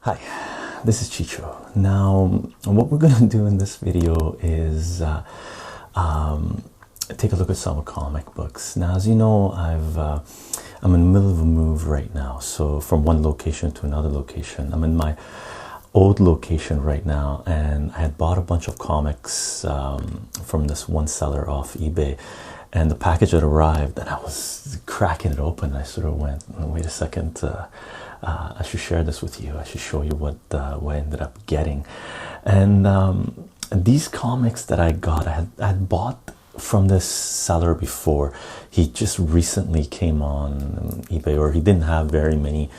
Hi, this is Chycho. Now, what we're going to do in this video is take a look at some comic books. Now, as you know, I'm in the middle of a move right now, so from one location to another location. I'm in my old location right now, and I had bought a bunch of comics from this one seller off eBay, and the package had arrived, and I was cracking it open. I sort of went, wait a second, I should share this with you. I should show you what I ended up getting. And these comics that I got, I had bought from this seller before. He just recently came on eBay, or he didn't have very many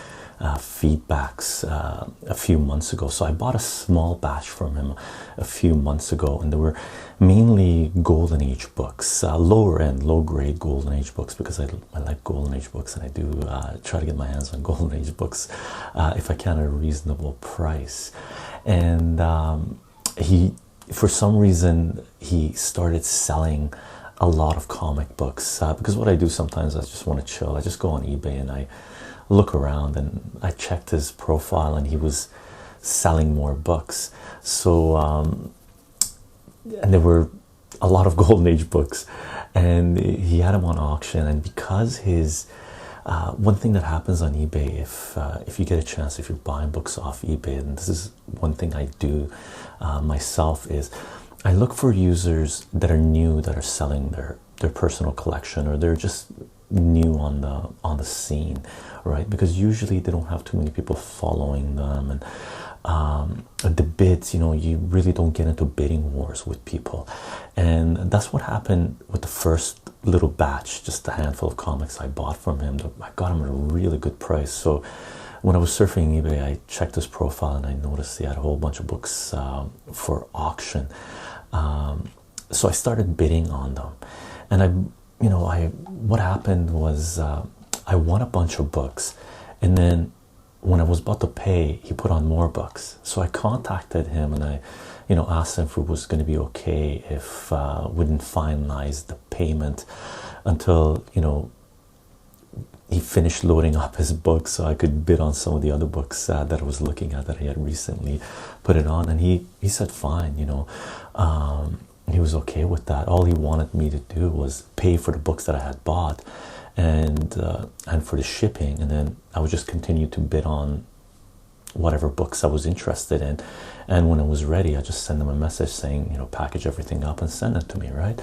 feedbacks a few months ago, so I bought a small batch from him a few months ago, and they were mainly golden age books, lower end, low grade golden age books, because I like golden age books, and I do try to get my hands on golden age books if I can at a reasonable price. And he, for some reason, he started selling a lot of comic books because what I do sometimes, I just want to chill. I just go on eBay and I look around, and I checked his profile, and he was selling more books. So and there were a lot of golden age books, and he had them on auction. And because his one thing that happens on eBay, if you get a chance, if you're buying books off eBay, and this is one thing I do myself, is I look for users that are new, that are selling their personal collection, or they're just new on the scene, right? Because usually they don't have too many people following them, and the bids, you really don't get into bidding wars with people. And that's what happened with the first little batch, just a handful of comics I bought from him. I got him at a really good price. So when I was surfing eBay, I checked his profile, and I noticed he had a whole bunch of books for auction. So I started bidding on them, and what happened was I won a bunch of books, and then when I was about to pay, he put on more books. So I contacted him, and I asked him if it was going to be okay if we didn't finalize the payment until he finished loading up his books, so I could bid on some of the other books that I was looking at that he had recently put it on. And he said fine. He was okay with that. All he wanted me to do was pay for the books that I had bought, and for the shipping, and then I would just continue to bid on whatever books I was interested in. And when it was ready, I just send him a message saying, package everything up and send it to me, right?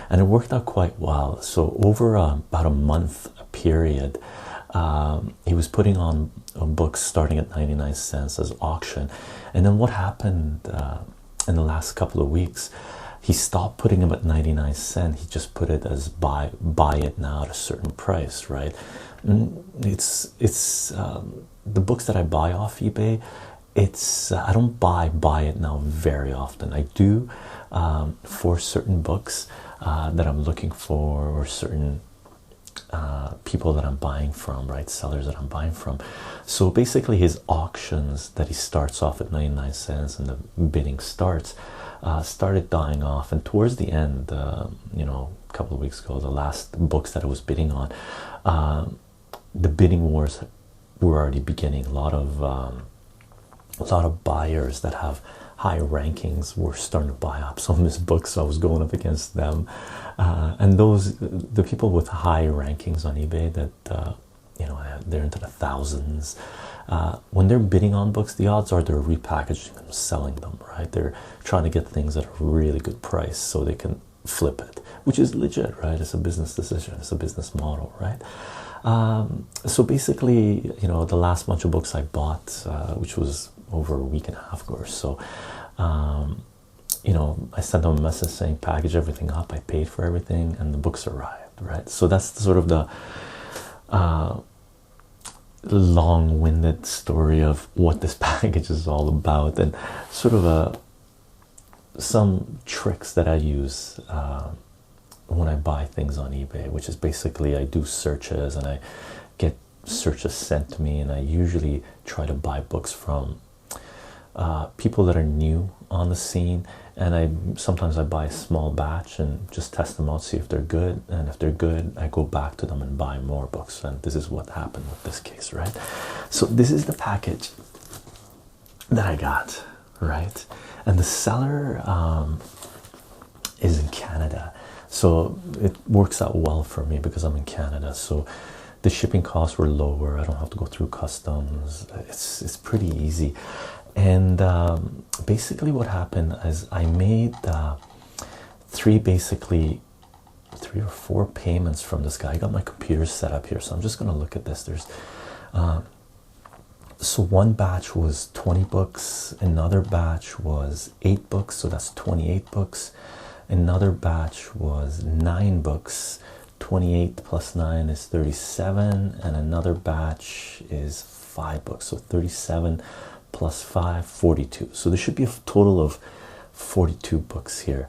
And it worked out quite well. So over about a month period, he was putting on books starting at 99 cents as auction. And then what happened in the last couple of weeks, he stopped putting them at 99 cents. He just put it as buy it now at a certain price, right? It's the books that I buy off eBay, I don't buy it now very often. I do for certain books that I'm looking for, or certain people that I'm buying from, right? Sellers that I'm buying from. So basically his auctions that he starts off at 99 cents and the bidding started dying off, and towards the end, a couple of weeks ago, the last books that I was bidding on, the bidding wars were already beginning. A lot of buyers that have high rankings were starting to buy up some of his books, so I was going up against them, and the people with high rankings on eBay that they're into the thousands. When they're bidding on books, the odds are they're repackaging them, selling them, right? They're trying to get things at a really good price so they can flip it, which is legit, right? It's a business decision, it's a business model, right? So basically, the last bunch of books I bought, which was over a week and a half ago or so, I sent them a message saying package everything up, I paid for everything, and the books arrived, right? So that's sort of the long-winded story of what this package is all about, and sort of some tricks that I use when I buy things on eBay, which is basically I do searches, and I get searches sent to me, and I usually try to buy books from people that are new on the scene, and sometimes I buy a small batch and just test them out, see if they're good, and if they're good, I go back to them and buy more books. And this is what happened with this case, right? So this is the package that I got, right? And the seller is in Canada, so it works out well for me because I'm in Canada. So the shipping costs were lower. I don't have to go through customs. It's pretty easy. And basically what happened is I made three or four payments from this guy. I got my computer set up here, so I'm just going to look at this. There's so one batch was 20 books, another batch was 8 books, so that's 28 books. Another batch was 9 books. 28 plus 9 is 37, and another batch is 5 books, so 37 plus 5, 42. So there should be a total of 42 books here.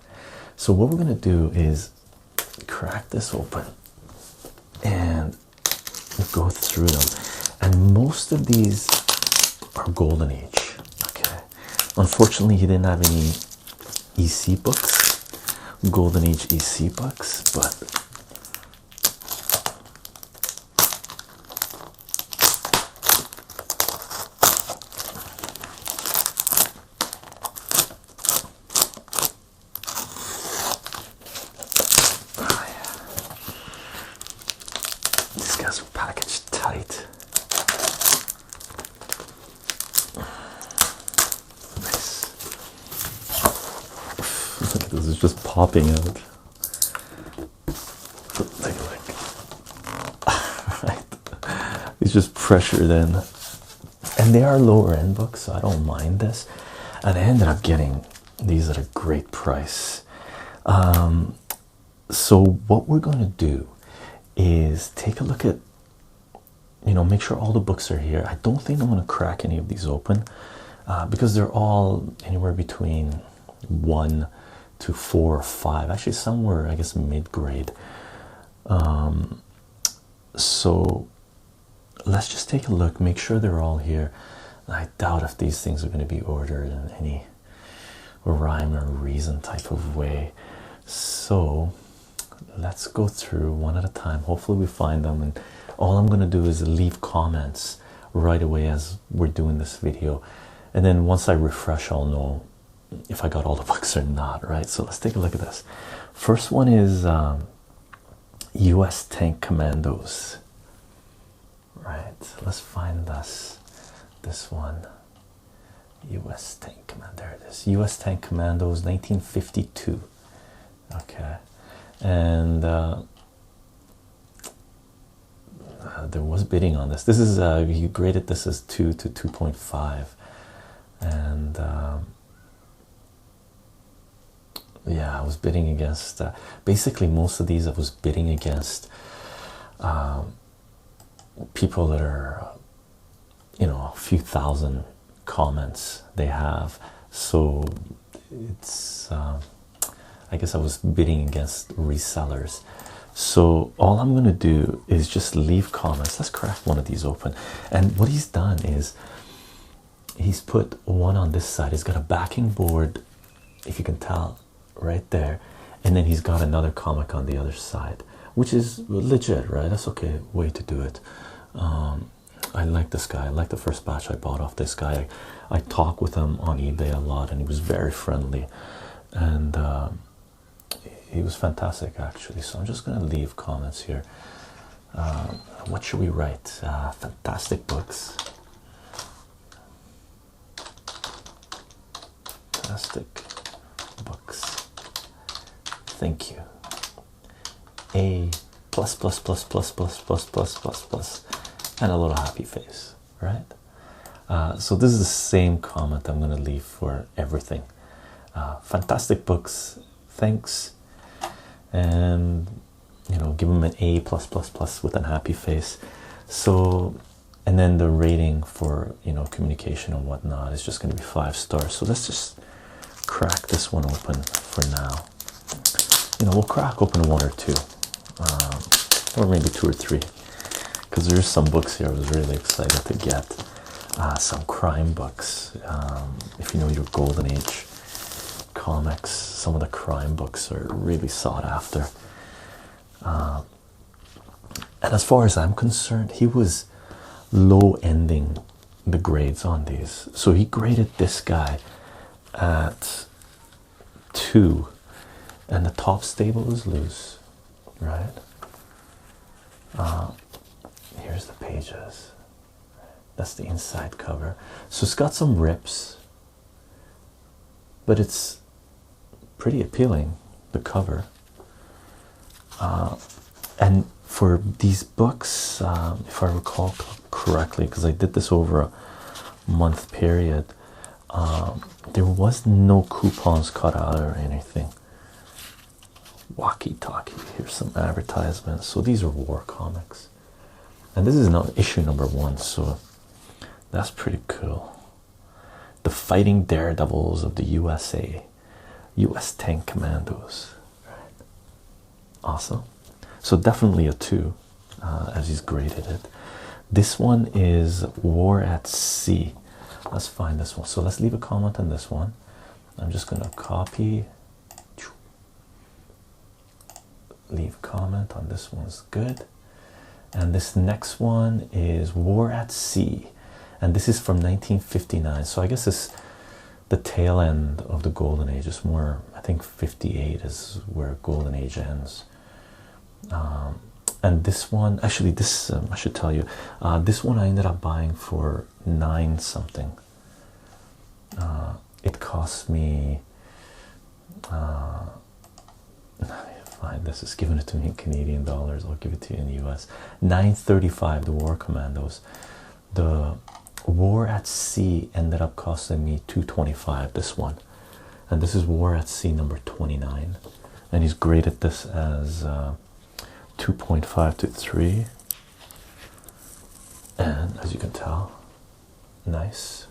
So what we're going to do is crack this open and go through them. And most of these are Golden Age. Okay. Unfortunately, he didn't have any EC books, Golden Age EC books, but these guys are packaged tight. This is just popping out. Right. It's just pressured in. And they are lower end books, so I don't mind this. And I ended up getting these at a great price. So what we're going to do is take a look at, make sure all the books are here. I don't think I'm going to crack any of these open because they're all anywhere between 1 to 4 or 5. Actually, some were, I guess, mid-grade. So let's just take a look, make sure they're all here. I doubt if these things are going to be ordered in any rhyme or reason type of way. So let's go through one at a time. Hopefully we find them, and all I'm going to do is leave comments right away as we're doing this video, and then once I refresh I'll know if I got all the books or not, right? So let's take a look at this. First one is US Tank Commandos, right? Let's find this one. US Tank Command, there it is. US Tank Commandos, 1952. Okay. And there was bidding on this. This is you graded this as 2 to 2.5, and yeah, I was bidding against basically most of these. I was bidding against people that are a few thousand comments they have, so it's I guess I was bidding against resellers. So all I'm going to do is just leave comments. Let's crack one of these open. And what he's done is he's put one on this side. He's got a backing board, if you can tell, right there, and then he's got another comic on the other side, which is legit, right? That's okay way to do it. I like this guy. I like the first batch I bought off this guy. I talk with him on eBay a lot, and he was very friendly, and he was fantastic actually. So I'm just going to leave comments here. What should we write? Fantastic books. Fantastic books. Thank you. A plus plus plus plus plus plus plus plus plus, and a little happy face, right? So this is the same comment I'm going to leave for everything. Fantastic books. Thanks. And give them an A plus plus plus with a happy face. So, and then the rating for communication and whatnot is just going to be 5 stars. So let's just crack this one open for now. We'll crack open 1 or 2, or maybe 2 or 3, because there's some books here I was really excited to get. Some crime books. If you know your Golden Age comics, some of the crime books are really sought after. And as far as I'm concerned, he was low ending the grades on these. So he graded this guy at 2, and the top stable is loose, right? Here's the pages. That's the inside cover. So it's got some rips, but it's pretty appealing, the cover. And for these books, if I recall correctly, because I did this over a month period, there was no coupons cut out or anything. Walkie talkie, here's some advertisements. So these are war comics, and this is now issue number 1, so that's pretty cool. The Fighting Daredevils of the USA, US Tank Commandos, right? Awesome. So definitely a 2, as he's graded it. This one is War at Sea. Let's find this one. So let's leave a comment on this one. I'm just gonna copy, leave a comment on this one's good. And this next one is War at Sea, and this is from 1959. So I guess this the tail end of the golden age. Is more, I think 58 is where golden age ends. And this one, actually, this I should tell you, this one I ended up buying for 9 something. It cost me, fine, this is giving it to me in Canadian dollars. I'll give it to you in the US. $9.35. The War Commandos. The War at Sea ended up costing me $2.25. This one, and this is War at Sea number 29, and he's graded this as 2.5 to 3, and as you can tell, nice.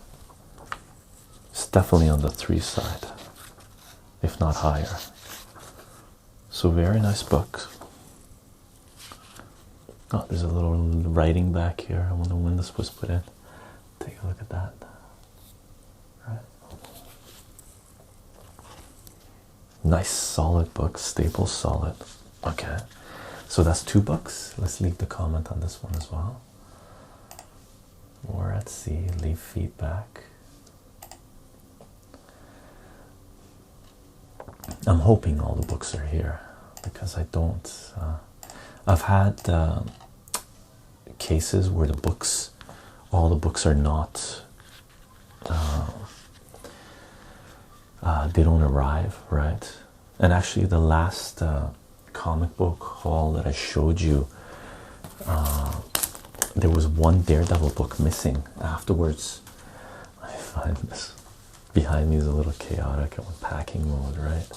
It's definitely on the 3 side, if not higher. So very nice book. Oh, there's a little writing back here. I wonder when this was put in. Take a look at that. Right. Nice solid book, staple solid. Okay. So that's 2 books. Let's leave the comment on this one as well. War at Sea, leave feedback. I'm hoping all the books are here, because I don't. I've had cases where all the books are not. They don't arrive, right? And actually, the last comic book haul that I showed you, there was one Daredevil book missing. Afterwards, I find this behind me is a little chaotic. I'm in packing mode, right?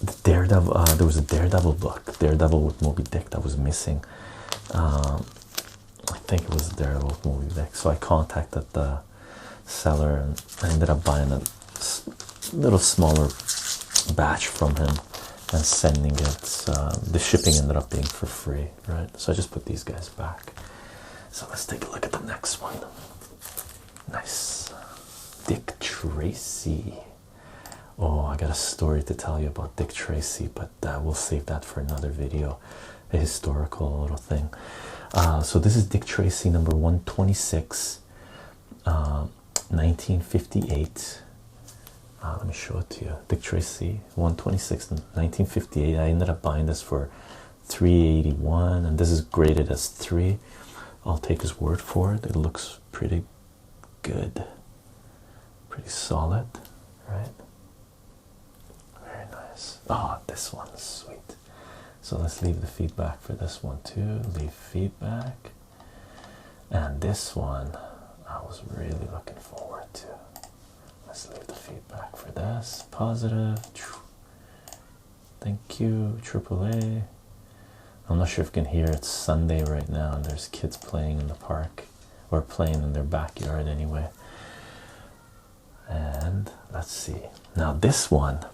The Daredevil, there was a Daredevil book, Daredevil with Moby Dick, that was missing. I think it was Daredevil with Moby Dick. So I contacted the seller, and I ended up buying a little smaller batch from him and sending it. The shipping ended up being for free, right? So I just put these guys back. So let's take a look at the next one. Nice. Dick Tracy. Oh, I got a story to tell you about Dick Tracy, but we'll save that for another video, a historical little thing. So this is Dick Tracy number 126, 1958. Let me show it to you. Dick Tracy 126, 1958. I ended up buying this for $3.81, and this is graded as 3. I'll take his word for it. It looks pretty good, pretty solid, right? Very nice. Oh, this one's sweet. So let's leave the feedback for this one too. Leave feedback. And this one I was really looking forward to. Let's leave the feedback for this. Positive. Thank you, AAA. I'm not sure if you can hear, it's Sunday right now and there's kids playing in the park, or playing in their backyard anyway. And let's see. Now this one,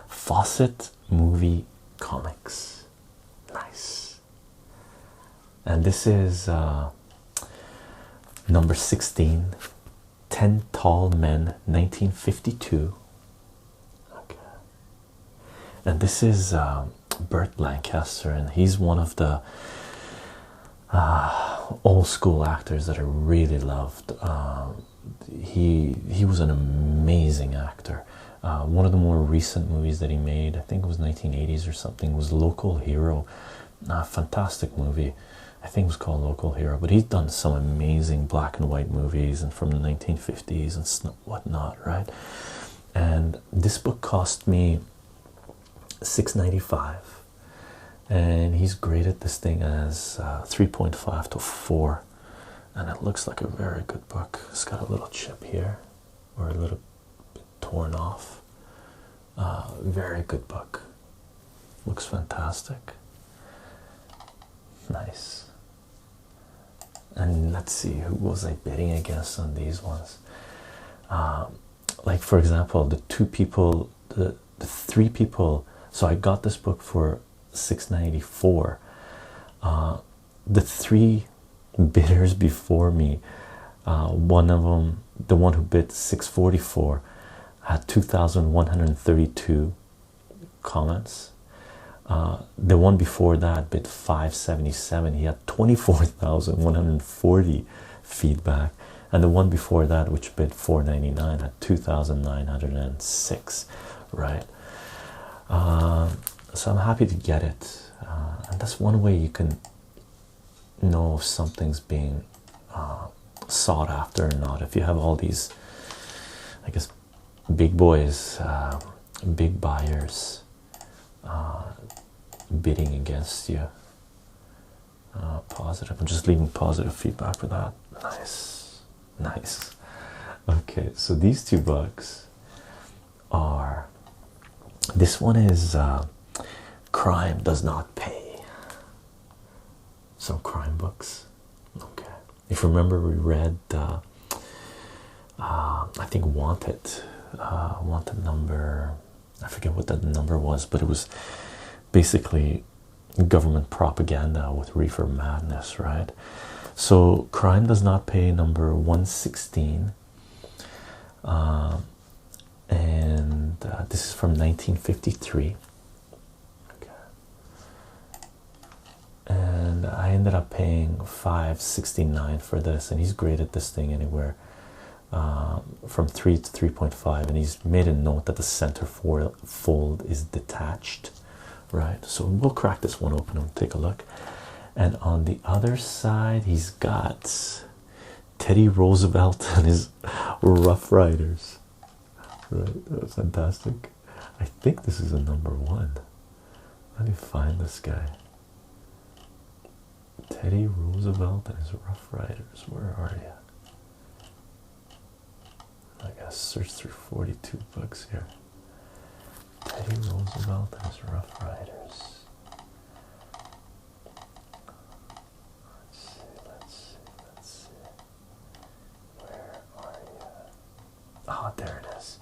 Fawcett Movie Comics. Nice. And this is number 16, 10 Tall Men, 1952. Okay. And this is Burt Lancaster, and he's one of the old school actors that I really loved. He was an amazing actor. One of the more recent movies that he made, I think it was 1980s or something, was Local Hero. Fantastic movie. I think it was called Local Hero, but he's done some amazing black and white movies and from the 1950s and whatnot, right? And this book cost me $6.95, and he's graded this thing as 3.5 to 4, and it looks like a very good book. It's got a little chip here, or a little bit torn off. Very good book. Looks fantastic. Nice. And let's see, who was I betting against on these ones? Like for example, the three people. So I got this book for $6.94. The three bidders before me, one of them, the one who bid $6.44, had 2,132 comments. The one before that bid $5.77. He had 24,140 feedback, and the one before that, which bid $4.99, had 2,906. Right. So I'm happy to get it, and that's one way you can know if something's being sought after or not. If you have all these, I guess, big boys, big buyers bidding against you. Positive. I'm just leaving positive feedback for that. Nice, nice. Okay, so these two books are. This one is Crime Does Not Pay. Some crime books. Okay. If you remember, we read I think Wanted number, I forget what that number was, but it was basically government propaganda with reefer madness, right? So Crime Does Not Pay number 116, and this is from 1953. Okay. And I ended up paying $5.69 for this, and he's graded this thing anywhere from 3 to 3.5, and he's made a note that the center fold is detached, right? So we'll crack this one open and take a look. And on the other side, he's got Teddy Roosevelt and his Rough Riders. Right, that's fantastic. I think this is a number one. Let me find this guy. Teddy Roosevelt and his Rough Riders. Where are you? I gotta search through 42 books here. Teddy Roosevelt and his Rough Riders. Let's see. Where are you? Oh, there it is.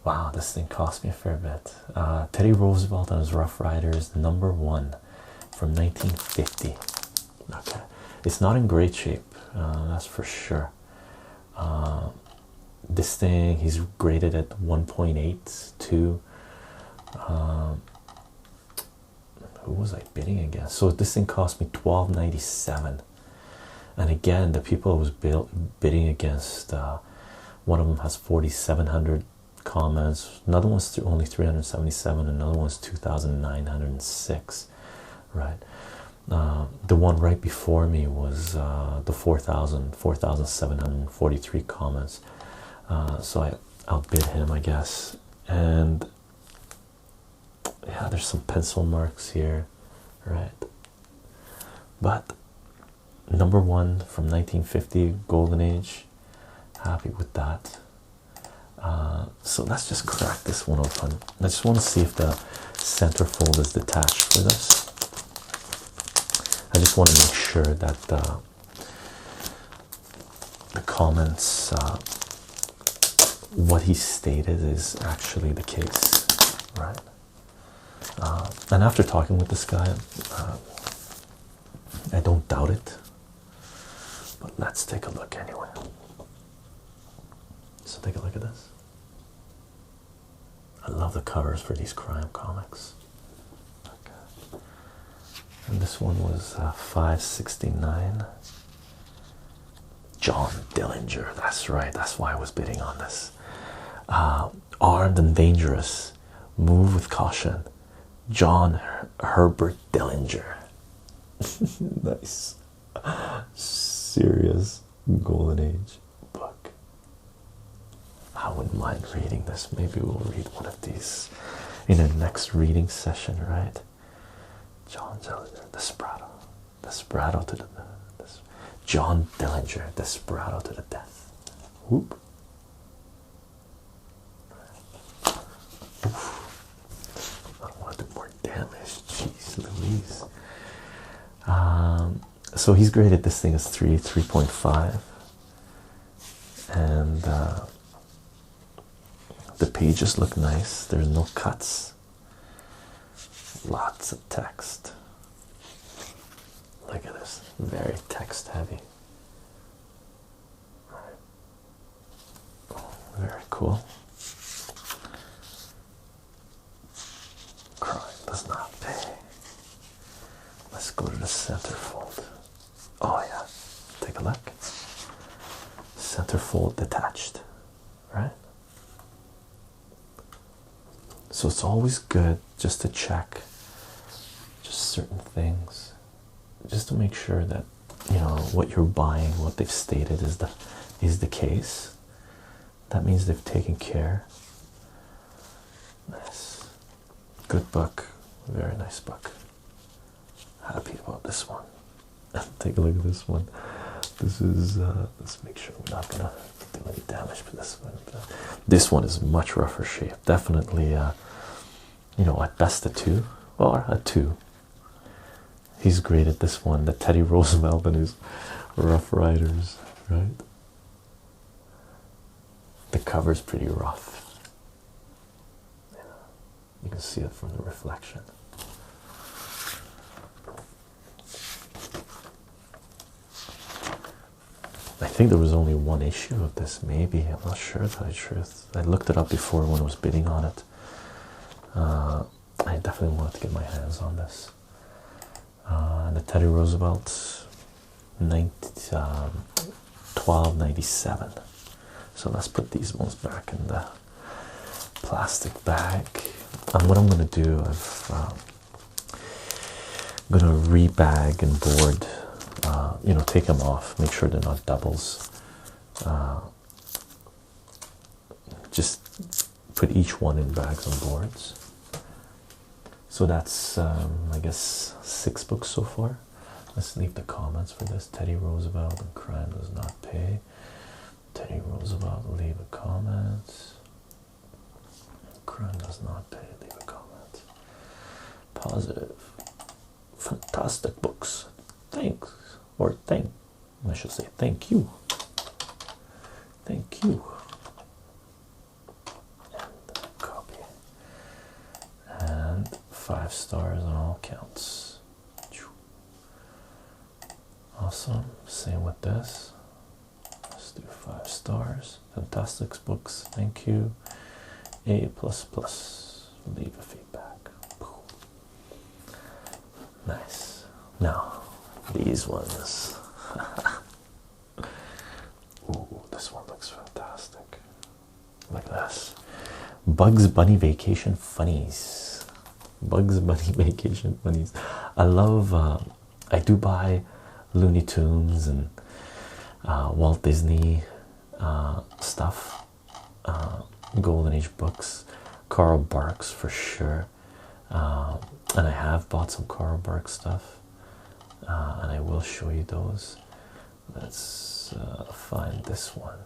Wow, this thing cost me a fair bit. Teddy Roosevelt and his Rough Riders, number one from 1950. Okay, it's not in great shape, that's for sure. This thing, he's graded at 1.82. Who was I bidding against? So this thing cost me $12.97, and again, the people I was bidding against, one of them has 4,700 comments, another one's only 377, another one's 2,906, right? The one right before me was the 4,743 comments. So I outbid him, I guess. And yeah, there's some pencil marks here, right? But number one from 1950, Golden Age, happy with that. So let's just crack this one open. I just want to see if the centerfold is detached for this. I just want to make sure that the comments, what he stated is actually the case, right? And after talking with this guy, I don't doubt it, but let's take a look anyway. So take a look at this. I love the covers for these crime comics. Okay. And this one was 569. John Dillinger, that's right, that's why I was bidding on this. Armed and dangerous, move with caution. John Herbert Dillinger. Nice. Serious golden age book. I wouldn't mind reading this. Maybe we'll read one of these in the next reading session, right? John Dillinger, Desperado to the John Dillinger, Desperado to the death. Whoop. Oof. I don't want to do more damage. Jeez Louise. So he's graded this thing as 3.5, and the pages look nice. There's no cuts. Lots of text. Look at this, very text heavy. Very cool. Crime does not pay. Let's go to the centerfold. Oh yeah, take a look. Centerfold detached, right? So it's always good just to check just certain things, just to make sure that, you know, what you're buying, what they've stated is the case. That means they've taken care. Nice. Good book. Very nice book. Happy about this one. Take a look at this one. This is let's make sure we're not gonna do any damage for this one. This one is much rougher shape. Definitely you know, at best a 2 or a 2. He's graded this one, the Teddy Roosevelt and his Rough Riders, right? The cover's pretty rough. Yeah, you can see it from the reflection. I think there was only one issue of this, maybe. I'm not sure, to tell you the truth. I looked it up before when I was bidding on it. I definitely wanted to get my hands on this. The Teddy Roosevelt 1297. So let's put these ones back in the plastic bag. And what I'm going to do, I'm going to rebag and board, you know, take them off, make sure they're not doubles. Just put each one in bags and boards. So that's, I guess, 6 books so far. Let's leave the comments for this. Teddy Roosevelt and Crime Does Not Pay. Teddy Roosevelt, leave a comment. Crime Does Not Pay, leave a comment. Positive. Fantastic books. Thanks. Or I should say thank you. Thank you. And copy. And 5 stars on all counts. Awesome. Same with this. Let's do 5 stars. Fantastic books. Thank you. A++. Leave a feedback. Nice. Now these ones. Ooh, this one looks fantastic. Look at this. Bugs Bunny Vacation Funnies. Bugs Bunny Vacation Funnies. I love, I do buy Looney Tunes and Walt Disney stuff, Golden Age books, Carl Barks for sure, and I have bought some Carl Barks stuff, and I will show you those. Let's find this one.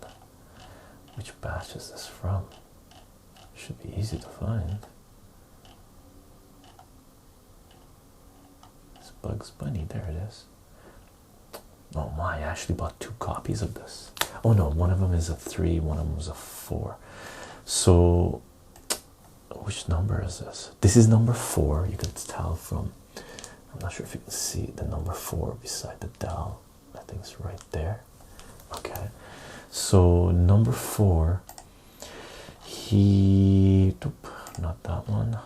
Which batch is this from? Should be easy to find. It's Bugs Bunny, there it is. Oh my, I actually bought 2 copies of this. Oh no, one of them is a 3, one of them is a 4. So, which number is this? This is number 4. You can tell from, I'm not sure if you can see the number 4 beside the dial. I think it's right there. Okay, so number 4, not that one.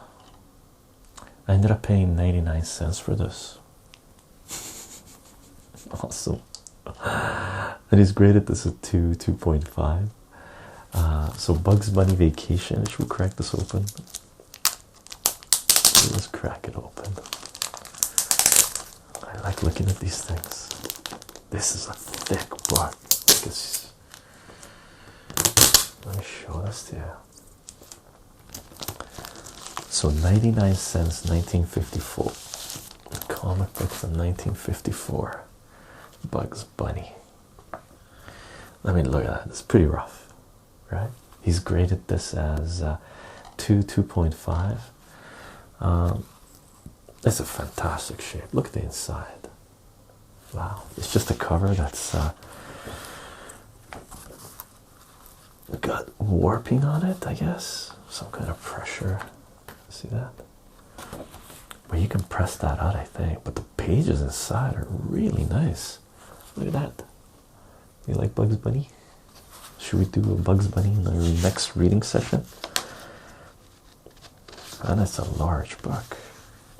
I ended up paying 99 cents for this. Awesome. And he's graded this at 2.5. So Bugs Bunny Vacation. Should we crack this open? Let's crack it open. I like looking at these things. This is a thick book. Let me show this to you. So 99 cents, 1954. A comic book from 1954. Bugs Bunny. Let me look at that. It's pretty rough, right? He's graded this as 2.5. It's a fantastic shape. Look at the inside. Wow, it's just a cover that's got warping on it, I guess. Some kind of pressure. See that? But you can press that out, I think. But the pages inside are really nice. Look at that. You like Bugs Bunny? Should we do a Bugs Bunny in our next reading session? And it's a large book.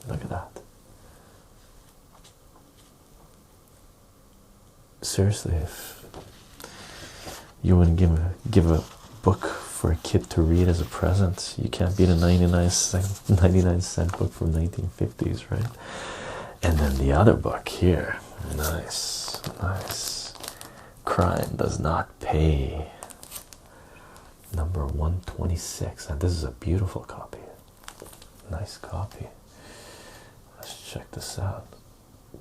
Look at that. Seriously, if you want to give a book for a kid to read as a present, you can't beat a 99 cent book from 1950s, right? And then the other book here, nice, nice. Crime Does Not Pay, number 126, and this is a beautiful copy. Nice copy. Let's check this out.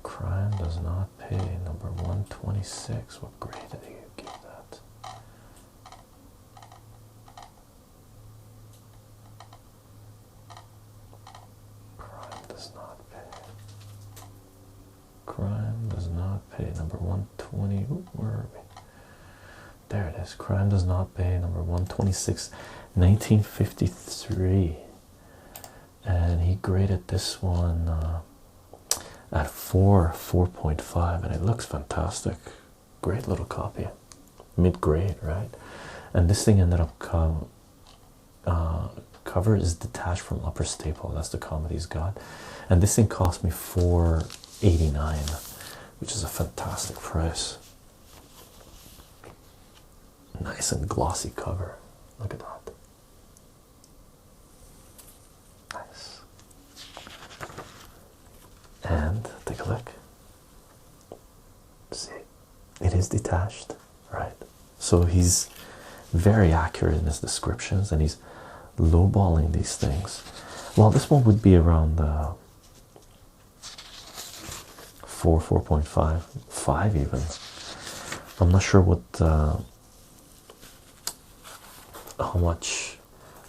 Crime Does Not Pay, number 126. What grade did you give that? Crime Does Not Pay. Crime Does Not Pay, number 120. Ooh, where are we? There it is. Crime Does Not Pay, number 126, 1953. And he graded this one at 4.5, and it looks fantastic. Great little copy, mid-grade, right? And this thing ended up cover is detached from upper staple. That's the comment he's got, and this thing cost me $4.89, which is a fantastic price. Nice and glossy cover. Look at that. Nice. And take a look. See, it is detached, right? So he's very accurate in his descriptions, and he's lowballing these things. Well, this one would be around 4.5, 5 even. I'm not sure what how much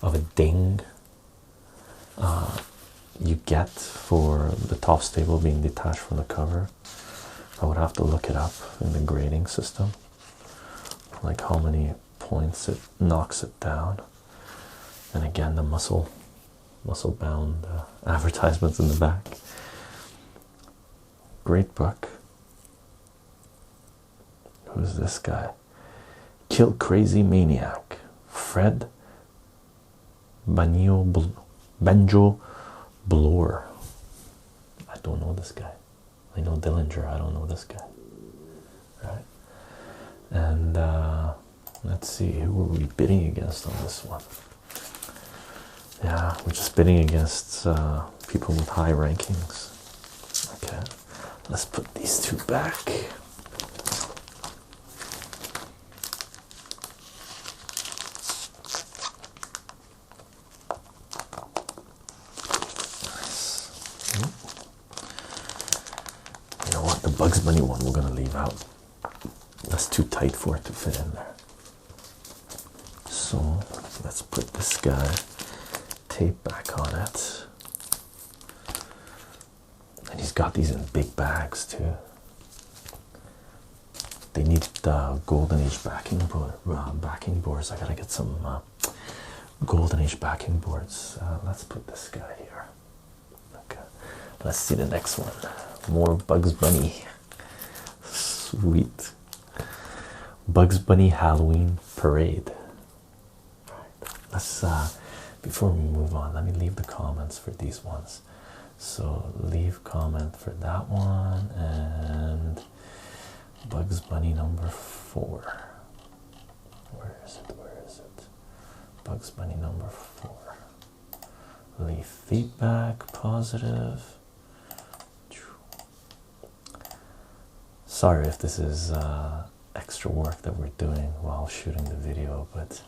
of a ding you get for the top stable being detached from the cover. I would have to look it up in the grading system, like how many points it knocks it down. And again, the muscle bound advertisements in the back. Great book. Who's this guy? Kill Crazy Maniac, Fred Banjo Bloor. I don't know this guy. I know Dillinger. I don't know this guy. Right? And let's see, who were we bidding against on this one? Yeah, we're just bidding against people with high rankings. Okay, let's put these two back. Bugs Bunny one we're gonna leave out. That's too tight for it to fit in there. So let's put this guy tape back on it. And he's got these in big bags too. They need golden age backing boards. I gotta get some golden age backing boards. Let's put this guy here. Okay. Let's see the next one. More Bugs Bunny. Sweet. Bugs Bunny Halloween Parade. Right. Let's before we move on, let me leave the comments for these ones. So leave comment for that one, and Bugs Bunny number 4. Where is it? Where is it? Bugs Bunny number 4. Leave feedback positive. Sorry if this is extra work that we're doing while shooting the video, but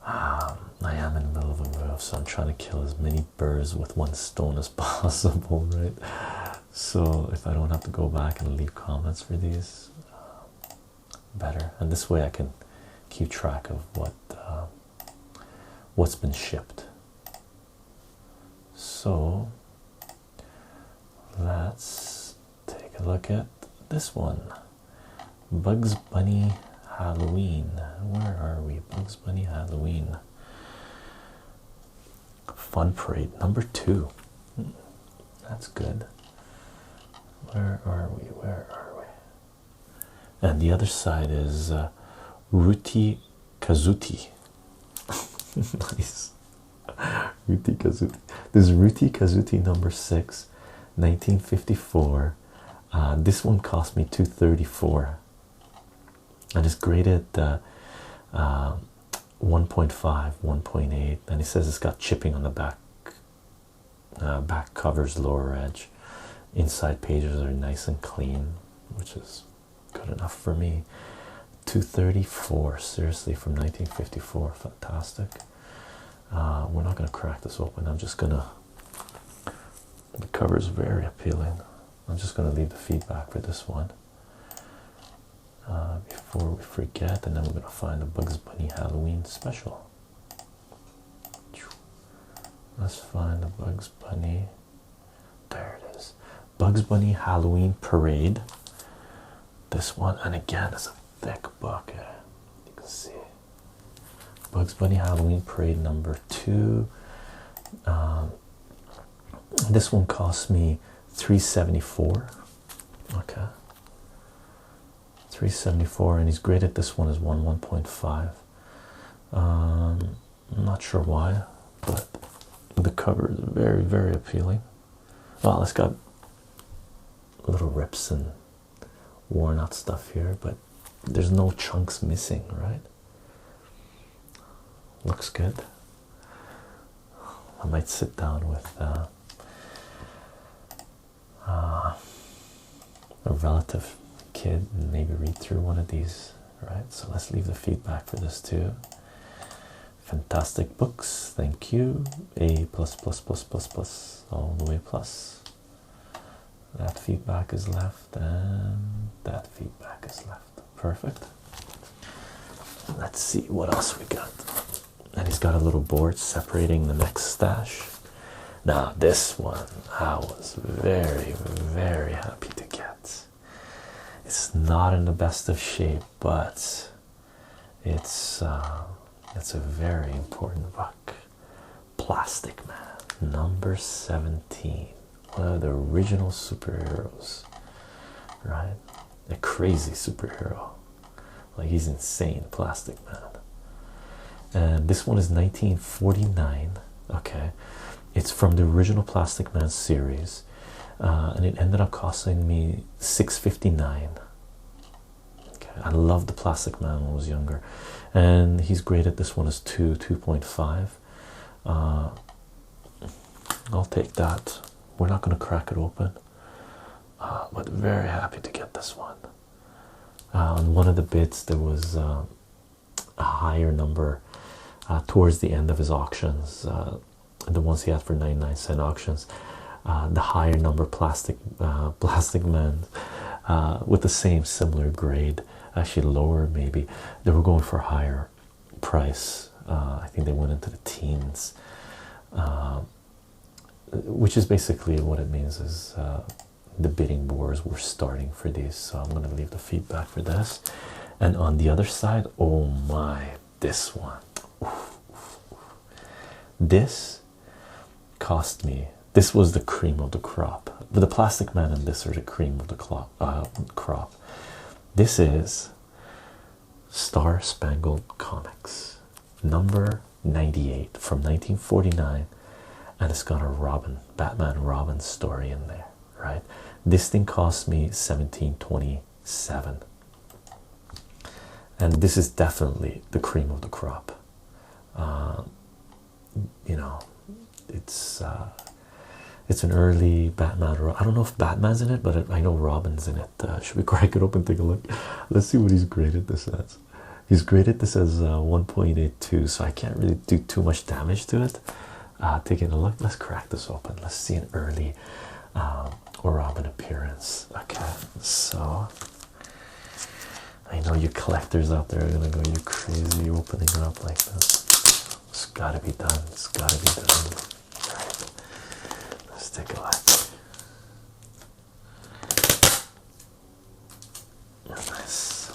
I am in the middle of a move, so I'm trying to kill as many birds with one stone as possible, right? So if I don't have to go back and leave comments for these, better. And this way I can keep track of what's been shipped. So let's take a look at this one. Bugs Bunny Halloween. Where are we? Bugs Bunny Halloween. Fun Parade number 2. That's good. Where are we? Where are we? And the other side is Ruti Kazuti. Nice. Ruti Kazuti. This is Ruti Kazuti number 6, 1954. This one cost me $2.34. And it's graded 1.5, 1.8, and it says it's got chipping on the back covers, lower edge. Inside pages are nice and clean, which is good enough for me. $2.34, seriously, from 1954, fantastic. We're not gonna crack this open. I'm just gonna. The cover is very appealing. I'm just gonna leave the feedback for this one. Before we forget, and then we're gonna find the Bugs Bunny Halloween special. Let's find the Bugs Bunny. There it is. Bugs Bunny Halloween Parade. This one, and again, it's a thick book. You can see. Bugs Bunny Halloween Parade number 2. This one cost me $3.74. Okay. $3.74, and he's graded this one as 1.5. I'm not sure why, but the cover is very, very appealing. Well, it's got little rips and worn out stuff here, but there's no chunks missing, right? Looks good. I might sit down with a relative kid and maybe read through one of these, right? So let's leave the feedback for this too. Fantastic books, thank you. A plus plus plus plus plus, all the way plus. That feedback is left, and that feedback is left. Perfect. Let's see what else we got. And he's got a little board separating the next stash. Now this one I was very, very happy to get. It's not in the best of shape, but it's a very important book. Plastic Man number 17, one of the original superheroes, right? A crazy superhero, like he's insane. Plastic Man. And this one is 1949. Okay, it's from the original Plastic Man series, and it ended up costing me $6.59. Okay, I loved the Plastic Man when I was younger, and he's graded this one as 2.5. I'll take that. We're not going to crack it open, but very happy to get this one. On one of the bids there was a higher number towards the end of his auctions, the ones he had for 99-cent auctions. The higher number plastic Man with the same similar grade, actually lower maybe, they were going for a higher price. I think they went into the teens, which is basically what it means is the bidding wars were starting for these. So I'm going to leave the feedback for this. And on the other side, oh my, this one, this cost me, this was the cream of the crop. The Plastic Man and this are the cream of the crop. This is Star Spangled Comics number 98 from 1949, and it's got a Batman Robin story in there, right? This thing cost me $17.20 7. And this is definitely the cream of the crop. You know, it's an early Batman. I don't know if Batman's in it, but I know Robin's in it. Should we crack it open, take a look? Let's see what he's graded this as. He's graded this as 1.82, so I can't really do too much damage to it. Taking a look, let's crack this open. Let's see an early Robin appearance. Okay, so I know you collectors out there are gonna go, you crazy opening it up like this. It's gotta be done. It's gotta be done. All right, let's take a look. Nice.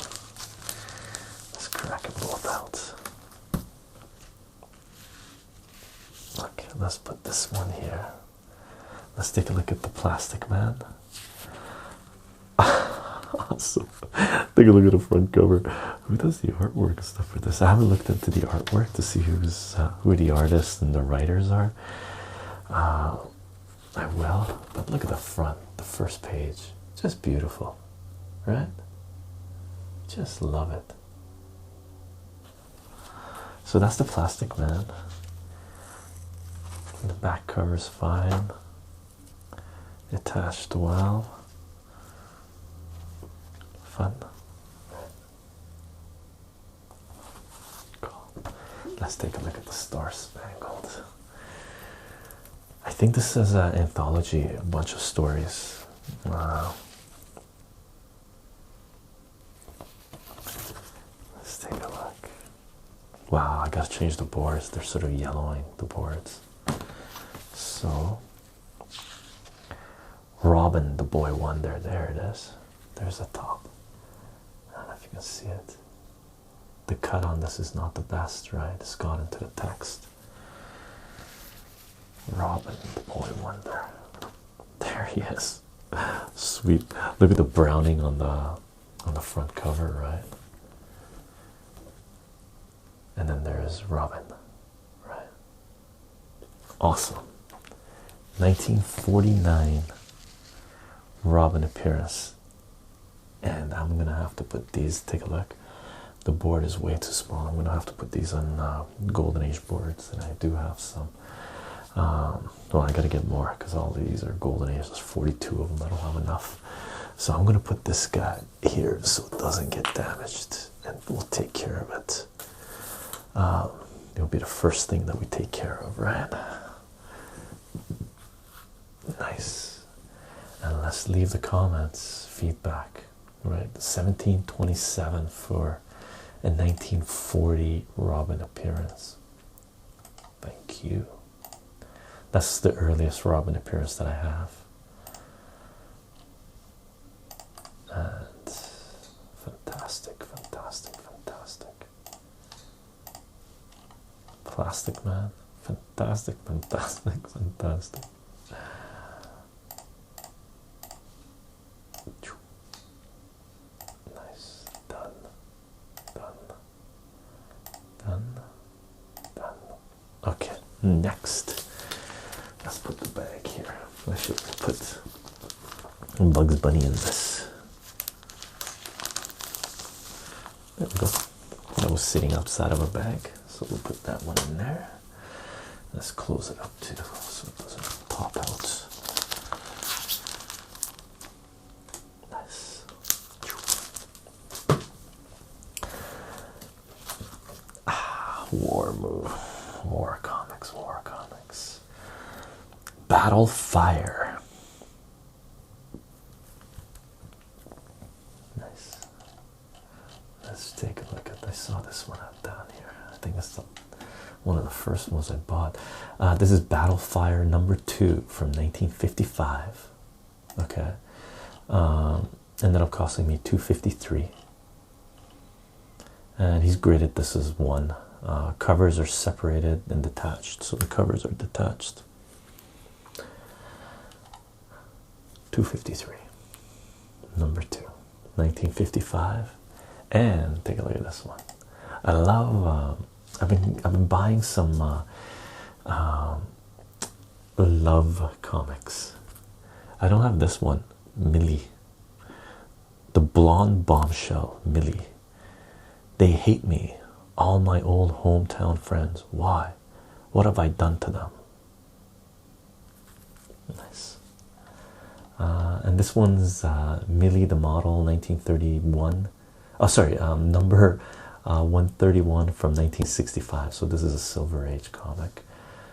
Let's crack them both out. Okay, let's put this one here. Let's take a look at the plastic man. Awesome. Take a look at the front cover. Who does the artwork and stuff for this? I haven't looked into the artwork to see who the artists and the writers are. I will, but look at the front, the first page. Just beautiful, right? Just love it. So that's the plastic man. The back cover is fine. Attached well. Fun. Cool. Let's take a look at the Star Spangled. I think this is an anthology, a bunch of stories. Wow. Let's take a look. Wow, I gotta change the boards. They're sort of yellowing, the boards. So, Robin, the boy wonder. There it is. There's the top. I don't know if you can see it. The cut on this is not the best, right? It's gone into the text. Robin, the boy wonder. There he is. Sweet. Look at the browning on the front cover, right? And then there's Robin, right? Awesome. 1949 Robin appearance. And I'm gonna have to put these, take a look. The board is way too small. I'm gonna have to put these on Golden Age boards, and I do have some. Well, I gotta get more because all these are Golden Age. There's 42 of them. I don't have enough. So I'm gonna put this guy here so it doesn't get damaged, and we'll take care of it. It'll be the first thing that we take care of, right? Nice. And let's leave the comments, feedback, right? 1727 for a 1940 Robin appearance. Thank you. That's the earliest Robin appearance that I have. And fantastic, fantastic, fantastic. Plastic man, fantastic, fantastic, fantastic. Nice, done, done, done, done. Okay, next, let's put the bag here. I should put Bugs Bunny in this. There we go. That was sitting outside of a bag, so we'll put that one in there. Let's close it up too, so it doesn't pop out. Nice. War move. War comics, war comics. Battle Fire. Nice. Let's take a look at, I saw this one out down here. I think it's one of the first ones I bought. This is Battle Fire number 2 from 1955. Okay. Ended up costing me $2.53. And he's graded this as 1. Covers are separated and detached, so the covers are detached. $2.53. Number 2, 1955. And take a look at this one. I love. I've been buying some love comics. I don't have this one, Millie. The blonde bombshell, Millie. They hate me, all my old hometown friends. Why? What have I done to them? Nice. And this one's Millie the model, 1931. Oh, sorry, number 131 from 1965. So this is a Silver Age comic.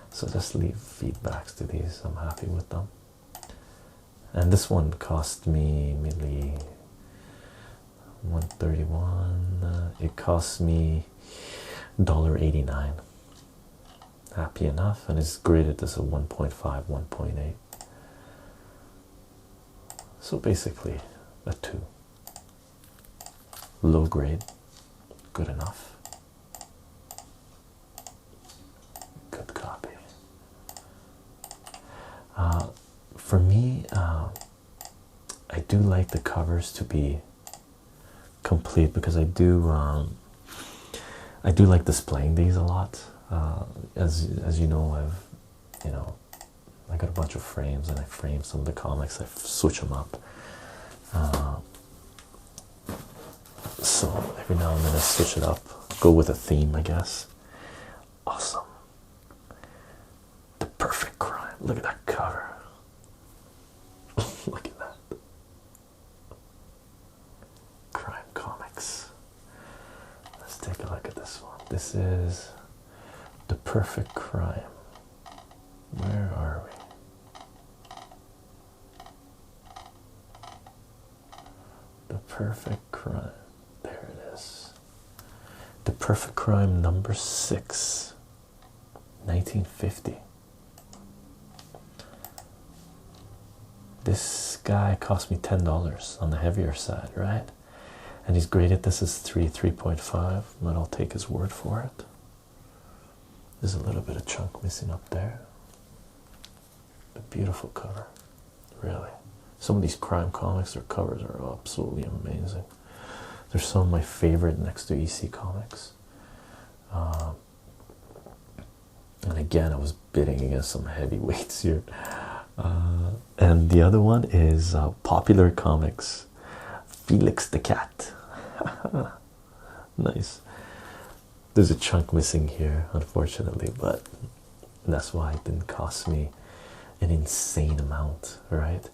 So just leave feedbacks to these. I'm happy with them. And this one cost me Millie 131. It cost me $1.89. Happy enough, and it's graded as a 1.5, 1.8. So basically a 2. Low grade, good enough. Good copy. For me, I do like the covers to be complete because I do like displaying these a lot. As you know, I got a bunch of frames, and I frame some of the comics. I switch them up. So every now and then I switch it up, go with a theme, I guess. Awesome. The Perfect Crime. Look at that cover. Look at that. Crime Comics. Let's take a look at this one. This is The Perfect Crime. Where are we? The Perfect Crime. There it is. The Perfect Crime number 6, 1950. This guy cost me $10 on the heavier side, right? And he's graded this as 3.5, but I'll take his word for it. There's a little bit of chunk missing up there. A beautiful cover, really. Some of these crime comics, their covers are absolutely amazing. They're some of my favorite next to EC Comics. And again, I was bidding against some heavyweights here. And the other one is Popular Comics, Felix the Cat. Nice. There's a chunk missing here, unfortunately, but that's why it didn't cost me an insane amount, right?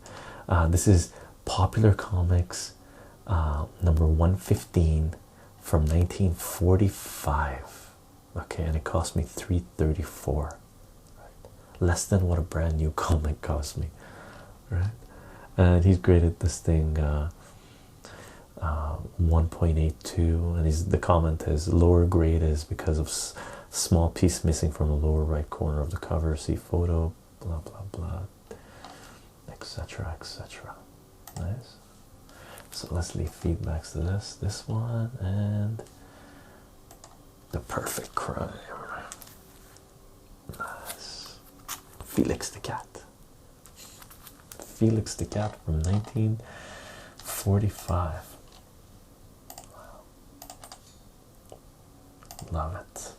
This is Popular Comics number 115 from 1945. Okay, and it cost me $3.34. Less than what a brand new comic cost me, right? And he's graded this thing 1.82, and the comment is lower grade is because of small piece missing from the lower right corner of the cover. See photo, blah blah blah, etc., etc. Nice. So let's leave feedbacks to this one, and The Perfect Crime. Nice. Felix the Cat. Felix the Cat from 1945. Wow. Love it.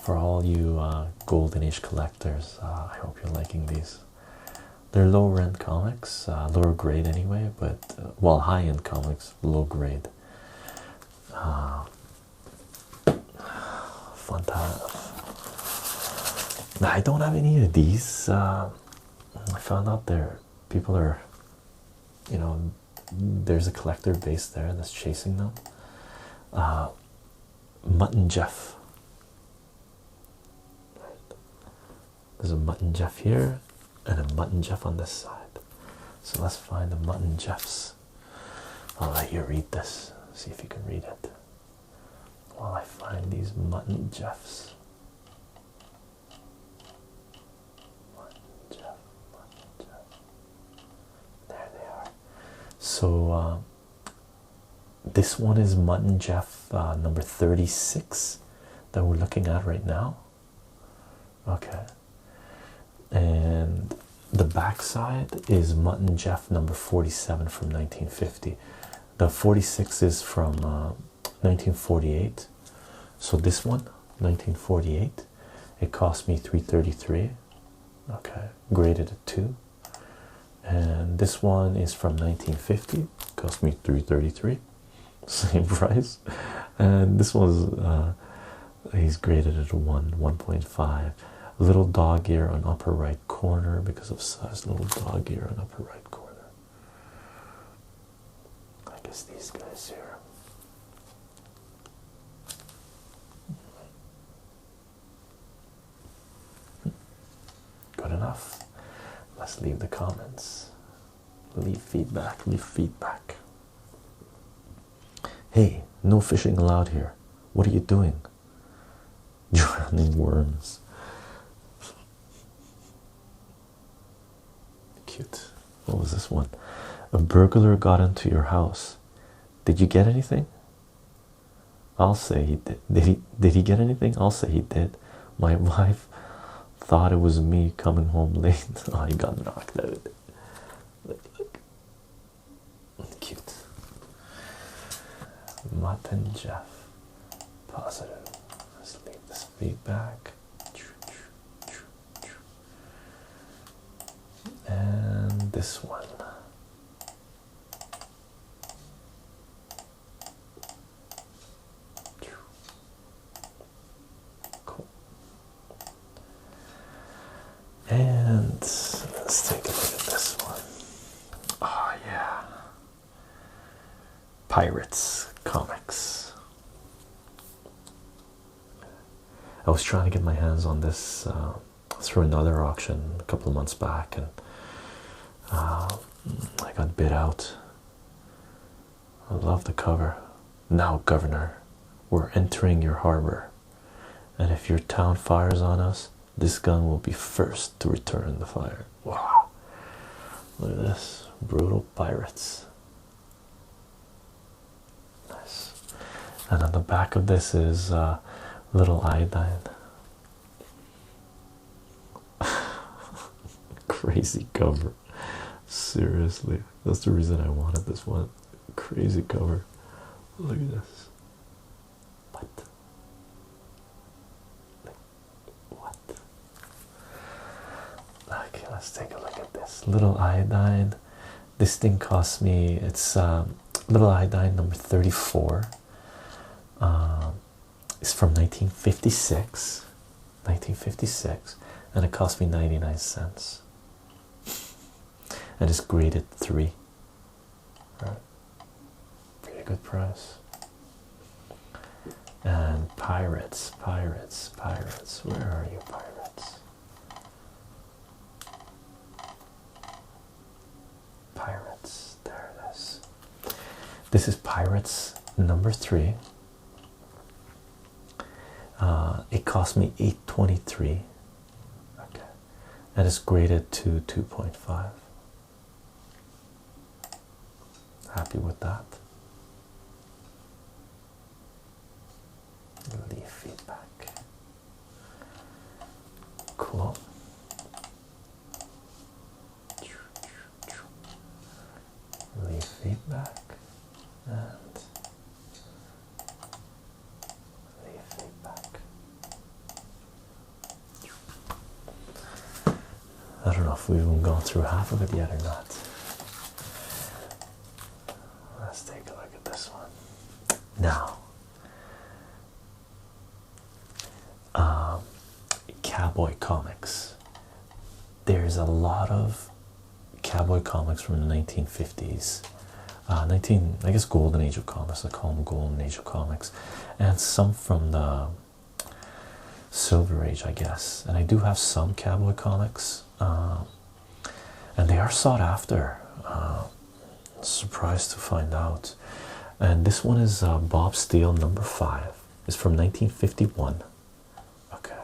For all you Golden Age collectors, I hope you're liking these. They're low-end comics, lower grade anyway, but well, high-end comics, low grade. Fun time. Now, I don't have any of these. I found out people are, there's a collector base there that's chasing them. Mutton Jeff. There's a Mutton Jeff here and a Mutton Jeff on this side. So let's find the Mutton Jeffs. I'll let you read this. See if you can read it while I find these Mutton Jeffs. Mutton Jeff. There they are. So this one is Mutton Jeff number 36 that we're looking at right now. Okay. And the back side is Mutton Jeff number 47 from 1950. The 46 is from 1948. So this one, 1948, it cost me $3.33. Okay, graded at 2. and this one is from 1950, cost me $3.33, same price. And this one's he's graded at a 1.5. Little dog ear on upper right corner because of size. Little dog ear on upper right corner. I guess these guys here. Good enough. Let's leave the comments. Leave feedback. Leave feedback. Hey, no fishing allowed here. What are you doing? Drowning worms. Cute. What was this one? A burglar got into your house. Did you get anything? I'll say he did. Did he get anything? I'll say he did. My wife thought it was me coming home late. Oh, he got knocked out. Look. Cute. Mutton Jeff. Positive. Let's leave this feedback. And this one. Cool. And let's take a look at this one. Oh yeah. Pirates comics. I was trying to get my hands on this through another auction a couple of months back, and I got bid out. I love the cover. Now, Governor, we're entering your harbor, and if your town fires on us, this gun will be first to return the fire. Wow. Look at this. Brutal pirates. Nice. And on the back of this is little iodine. Crazy cover. Seriously, that's the reason I wanted this one. Crazy cover. Look at this. What? What? Okay, let's take a look at this. Little iodine. This thing cost me, it's little iodine number 34. It's from 1956. 1956, and it cost me 99 cents. And it's graded 3. Right. Pretty good price. And pirates. Where are you, pirates? Pirates. There it is. This is Pirates number 3. It cost me $8.23. Okay, and it's graded to 2.5. Happy with that. Leave feedback. Cool. Leave feedback and leave feedback. I don't know if we've even gone through half of it yet or not. Let's take a look at this one. Now, cowboy comics. There's a lot of cowboy comics from the 1950s. I guess golden age of comics. I call them golden age of comics. And some from the silver age, I guess. And I do have some cowboy comics. And they are sought after. Surprised to find out. And this one is Bob Steele number 5. It's from 1951. Okay,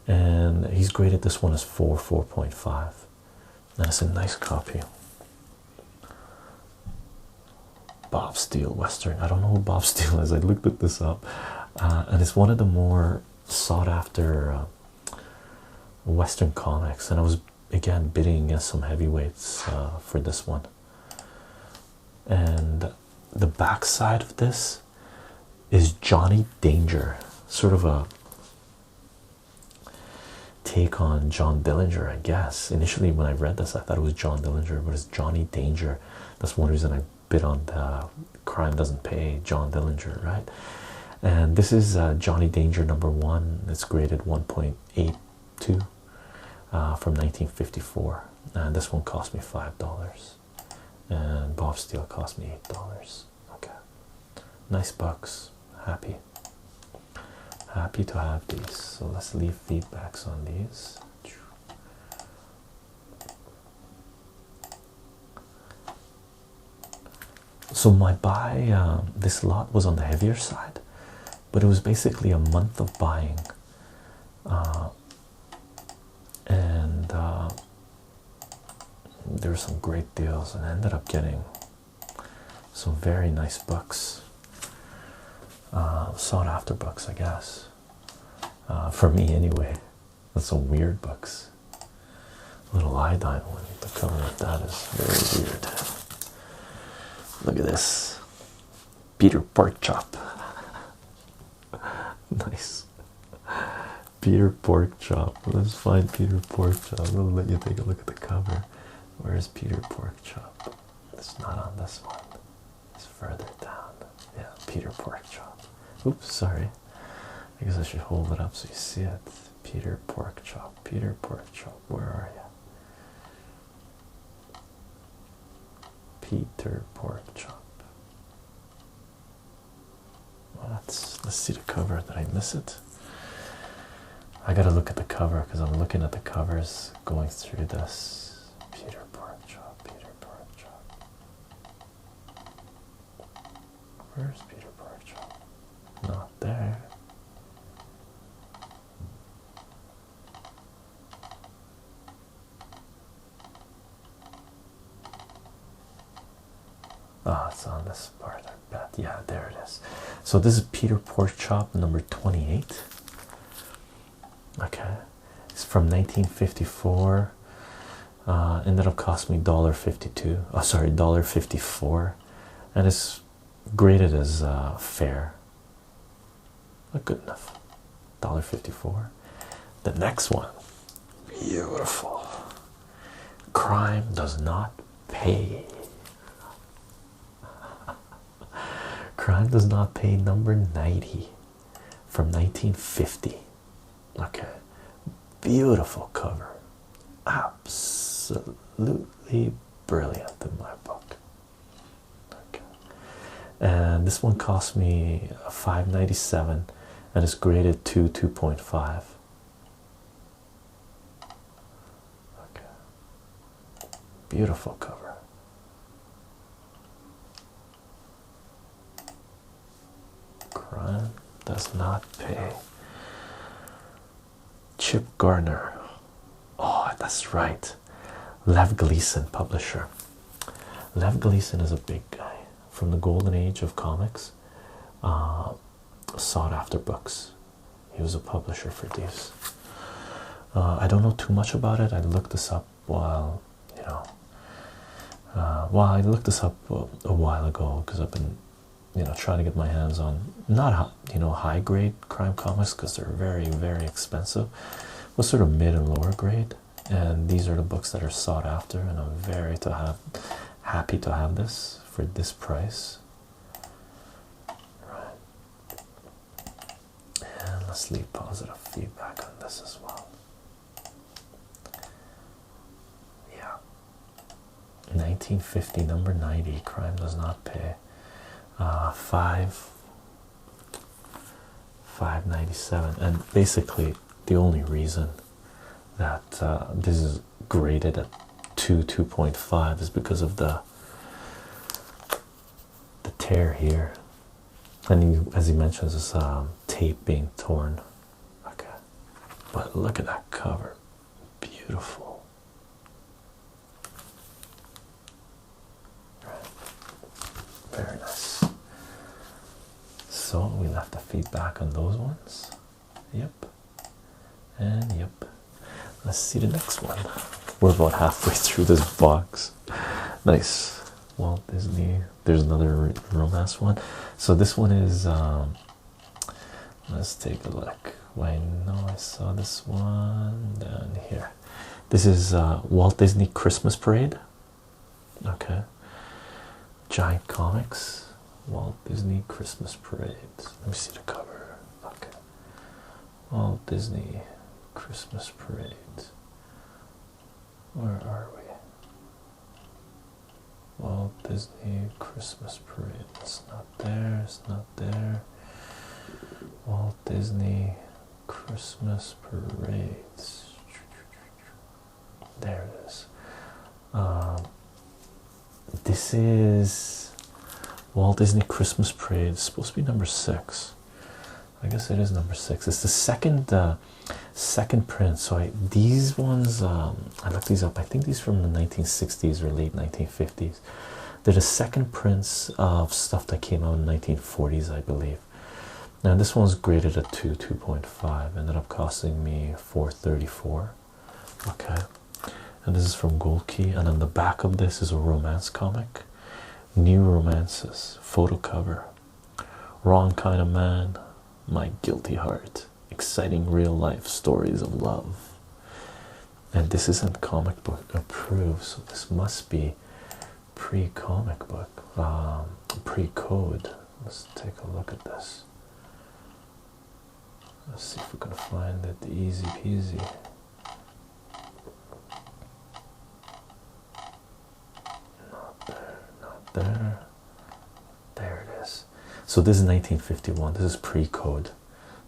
and he's graded this one as 4.5, and it's a nice copy. Bob Steele Western. I don't know who Bob Steele is. I looked at this up, and it's one of the more sought after Western comics. And I was again bidding against some heavyweights for this one. And the back side of this is Johnny Danger, sort of a take on John Dillinger, I guess. Initially, when I read this, I thought it was John Dillinger, but it's Johnny Danger. That's one reason I bid on the Crime Doesn't Pay, John Dillinger, right? And this is Johnny Danger #1. It's graded 1.82 from 1954. And this one cost me $5. And Bob Steele cost me $8. Okay. Nice bucks. Happy to have these. So let's leave feedbacks on these. So my buy, this lot was on the heavier side, but it was basically a month of buying, and there were some great deals, and I ended up getting some very nice books, sought after books, I guess, for me anyway. That's some weird books. Little iodine one. The cover of that is very weird. Look at this. Peter Porkchop. Nice. Peter Porkchop. Let's find Peter Porkchop. We'll let you take a look at the cover. Where's Peter Porkchop? It's not on this one. It's further down. Yeah, Peter Porkchop. Oops, sorry. I guess I should hold it up so you see it. Peter Porkchop. Peter Porkchop. Where are you? Peter Porkchop. Well, let's see the cover. Did I miss it? I gotta look at the cover because I'm looking at the covers going through this. Peter Porkchop. Peter Porkchop. Where's Peter Porkchop? Not there. Oh, it's on this part, I bet. Yeah, there it is. So this is Peter Porkchop number 28. Okay, it's from 1954. Ended up costing me $1.52. Oh, sorry, $1.54, and it's graded as fair. Not good enough. $1.54. The next one, beautiful. Crime Does Not Pay. Crime Does Not Pay number 90 from 1950. Okay, beautiful cover, absolutely brilliant in my book. Okay, and this one cost me $5.97, and it's graded to 2.5. Okay, beautiful cover. Crime Does Not Pay. Chip Gardner. Oh, that's right. Lev Gleason, publisher. Lev Gleason is a big guy from the golden age of comics. Sought after books. He was a publisher for these. I don't know too much about it. I looked this up while, I looked this up a while ago because I've been, trying to get my hands on not high grade crime comics because they're very, very expensive, but sort of mid and lower grade. And these are the books that are sought after, and I'm very happy to have this for this price. Right. And let's leave positive feedback on this as well. Yeah. 1950, number 90, Crime Does Not Pay. $5.97, and basically the only reason that this is graded at 2.5 is because of the tear here, and as he mentions, this tape being torn. Okay, but look at that cover, beautiful. Right. Very nice. So we left the feedback on those ones. Yep. And yep. Let's see the next one. We're about halfway through this box. Nice. Walt Disney. There's another romance one. So this one is let's take a look. I know I saw this one down here. This is Walt Disney Christmas Parade. Okay. Giant Comics. Walt Disney Christmas Parade. Let me see the cover. Okay. Walt Disney Christmas Parade. Where are we? Walt Disney Christmas Parade. It's not there. It's not there. Walt Disney Christmas Parades. There it is. This is Walt Disney Christmas Parade. It's supposed to be number 6. I guess it is number 6. It's the second print. So these ones, I looked these up. I think these are from the 1960s or late 1950s. They're the second prints of stuff that came out in the 1940s, I believe. Now this one's graded at 2.5. Ended up costing me $4.34. Okay. And this is from Gold Key. And on the back of this is a romance comic. New Romances. Photo cover. Wrong Kind of Man. My Guilty Heart. Exciting real life stories of love. And this isn't comic book approved, so this must be pre-comic book, pre-code. Let's take a look at this. Let's see if we can find it easy peasy. Not there, not there. There it is. So this is 1951. This is pre-code.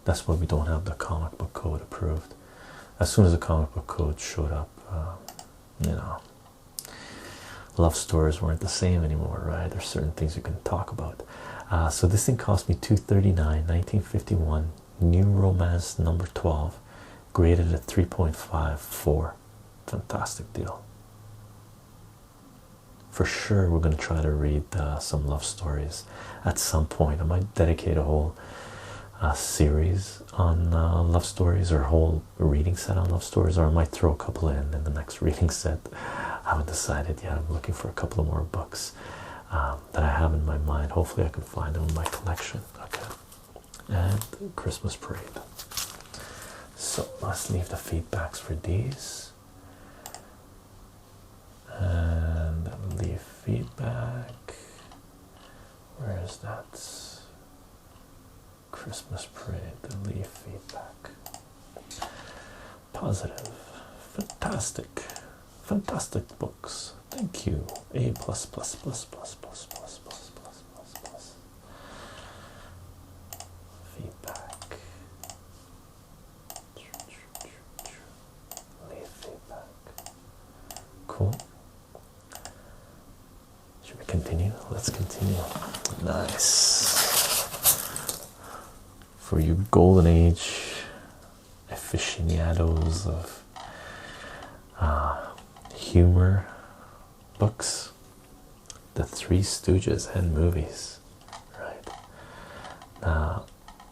That's why we don't have the comic book code approved. As soon as the comic book code showed up, you know, love stories weren't the same anymore, right? There's certain things you can talk about. So this thing cost me $2.39, 1951. New Romance number 12, graded at 3.54. Fantastic deal. For sure, we're going to try to read some love stories at some point. I might dedicate a whole series on love stories, or a whole reading set on love stories, or I might throw a couple in the next reading set. I haven't decided yet. I'm looking for a couple of more books that I have in my mind. Hopefully I can find them in my collection. Okay. And Christmas Parade. So let's leave the feedbacks for these. And leave feedback. Where is that? Christmas Parade, the leaf feedback. Positive. Fantastic. Fantastic books. Thank you. A plus plus plus plus plus plus plus plus plus plus. Feedback. Leave feedback. Cool. Should we continue? Let's continue. Nice. For you golden age aficionados of humor books, the Three Stooges and movies, right? Now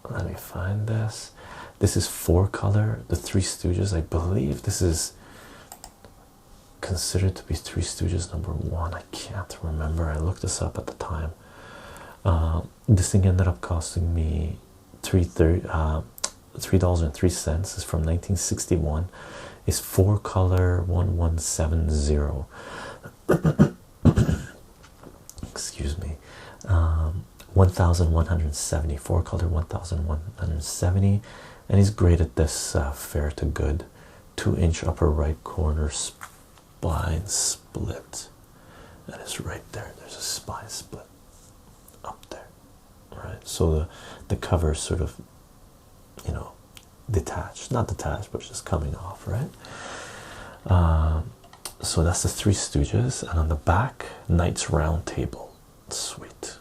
let me find this. This is 4-color, the Three Stooges. I believe this is considered to be Three Stooges number 1. I can't remember. I looked this up at the time. This thing ended up costing me $3.03. Is from 1961. Is 4-color 1170. Excuse me. 1170. 4-color 1170, and he's graded this fair to good. 2-inch upper right corner spine split, and it's right there. There's a spine split up there, right? So the cover is sort of, you know, detached, not detached, but just coming off, right? So that's the Three Stooges, and on the back, Knights Round Table. Sweet.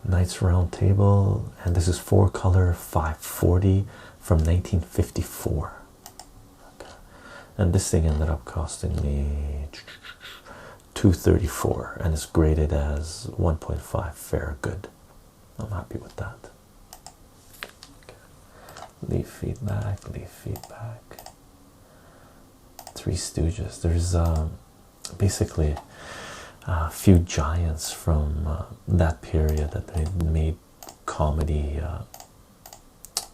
Knights Round Table, and this is 4-color 540 from 1954. Okay. And this thing ended up costing me $2.34, and it's graded as 1.5 fair good. I'm happy with that. Okay. Leave feedback, leave feedback. Three Stooges. There's basically a few giants from that period that they made comedy,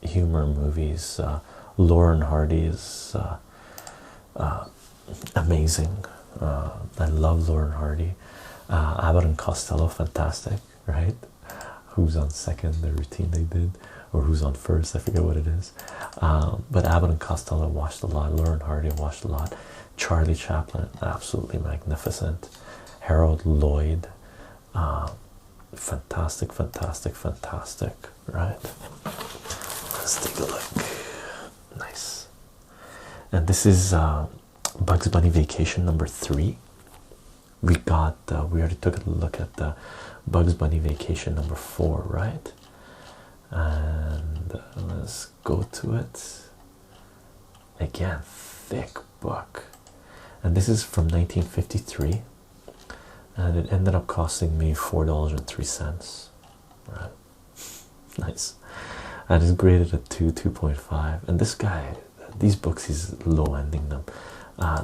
humor movies. Lauren Hardy is amazing. I love Lauren Hardy. Abbott and Costello, fantastic, right? Who's on second, the routine they did, or who's on first, I forget what it is. But Abbott and Costello watched a lot. Lauren Hardy watched a lot. Charlie Chaplin, absolutely magnificent. Harold Lloyd, fantastic, fantastic, fantastic, right? Let's take a look. Nice. And this is Bugs Bunny Vacation number 3. We already took a look at the Bugs Bunny Vacation number 4, right? And let's go to it. Again, thick book. And this is from 1953. And it ended up costing me $4.03. Right? Nice. And it's graded at 2.5. And this guy, these books, he's low ending them.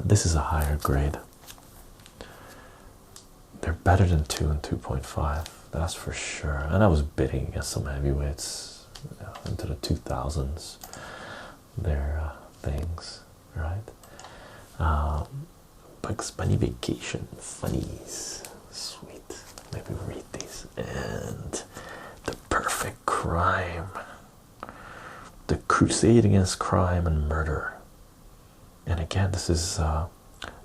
This is a higher grade. They're better than 2 and 2.5, that's for sure. And I was bidding against some heavyweights into the 2000s. Their things, right? Bugs Bunny Vacation, funnies, sweet. Maybe read these. And The Perfect Crime, The Crusade Against Crime and Murder. And again, this is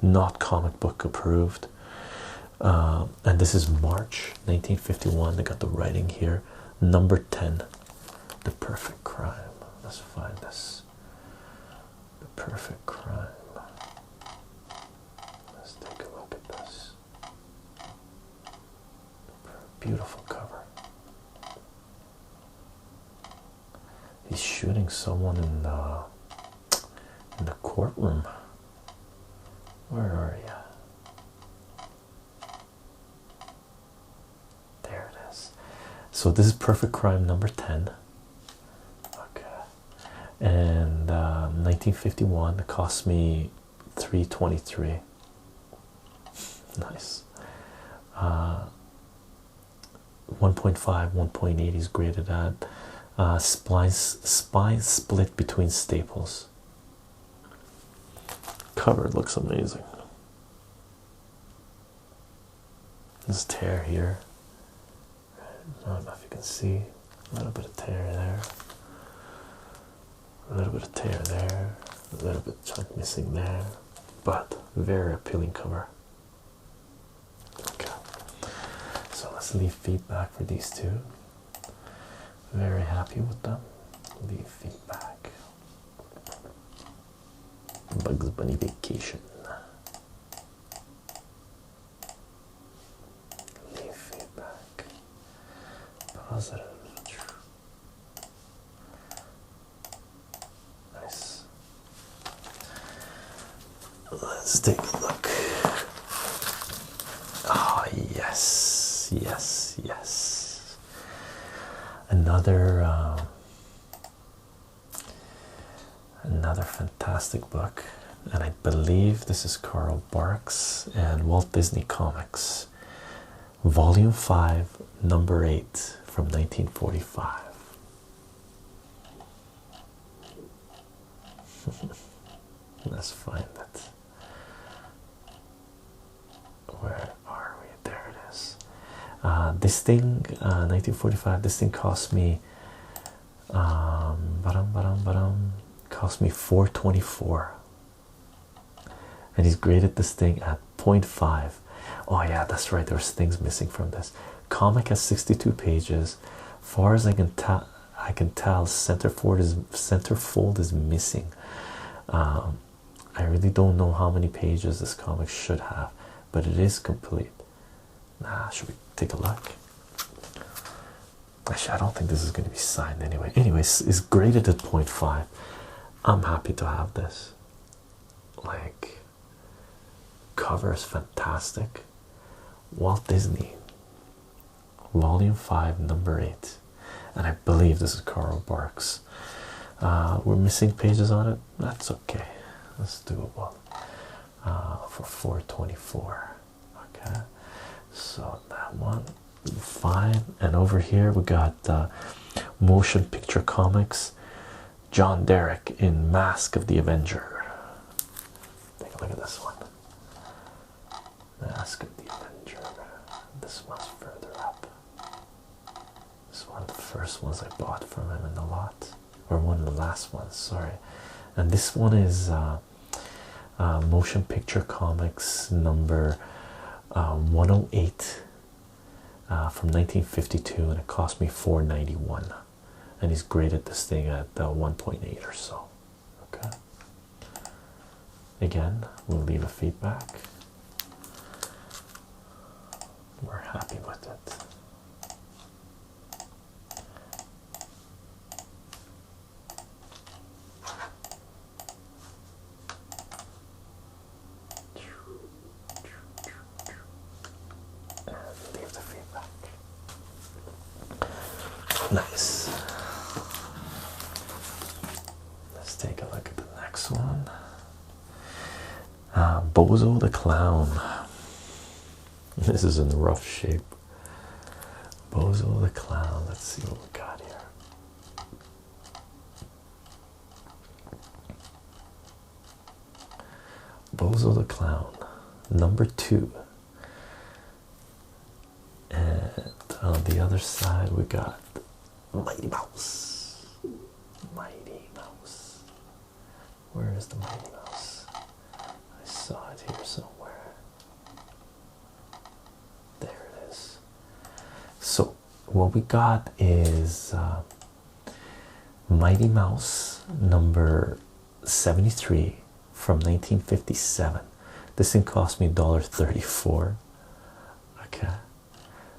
not comic book approved. And this is March 1951. They got the writing here. Number 10, The Perfect Crime. Let's find this. The Perfect Crime. Let's take a look at this. Beautiful cover. He's shooting someone in the courtroom. Where are you? There it is. So this is Perfect Crime number 10. Okay. And 1951, it cost me $3.23. Nice. 1.5, 1.8 is graded at. Spine split between staples. Cover looks amazing. This tear here. I don't know if you can see. A little bit of tear there. A little bit of tear there. A little bit of chunk missing there. But very appealing cover. Okay. So let's leave feedback for these two. Very happy with them. Leave feedback. Bugs Bunny Vacation. Leave feedback. Positive. Nice. Let's take a look. Oh, yes, yes, yes. Another fantastic book, and I believe this is Carl Barks and Walt Disney Comics, Volume 5, Number 8 from 1945. Let's find it. Where are we? There it is. This thing, 1945. This thing cost me, cost me $4.24, and he's graded this thing at 0.5. Oh yeah, that's right. There's things missing from this. Comic has 62 pages. Far as I can tell, centerfold is missing. I really don't know how many pages this comic should have, but it is complete. Should we take a look? Actually, I don't think this is going to be signed anyway. Anyways, it's graded at 0.5. I'm happy to have this. Like, cover is fantastic. Walt Disney, Volume 5, Number 8. And I believe this is Carl Barks. We're missing pages on it. That's okay. That's doable. For $4.24. Okay. So that one fine. And over here we got motion picture comics, John Derek in Mask of the Avenger. Take a look at this one. Mask of the Avenger. This one's further up. This one, the first ones I bought from him in the lot, or one of the last ones, sorry. And this one is motion picture comics number 108 from 1952, and it cost me $4.91, and he's graded this thing at 1.8 or so. Okay, again, we'll leave a feedback. We're happy with it. Leave the feedback. Nice. Let's take a look at the next one. Bozo the Clown. This is in rough shape. Bozo the Clown. Let's see what we got here. Bozo the Clown, number 2. And on the other side we got Mighty Mouse. Mighty Mouse. Where is the Mighty Mouse? I saw it here somewhere. There it is. So what we got is Mighty Mouse number 73 from 1957. This thing cost me $1.34. Okay,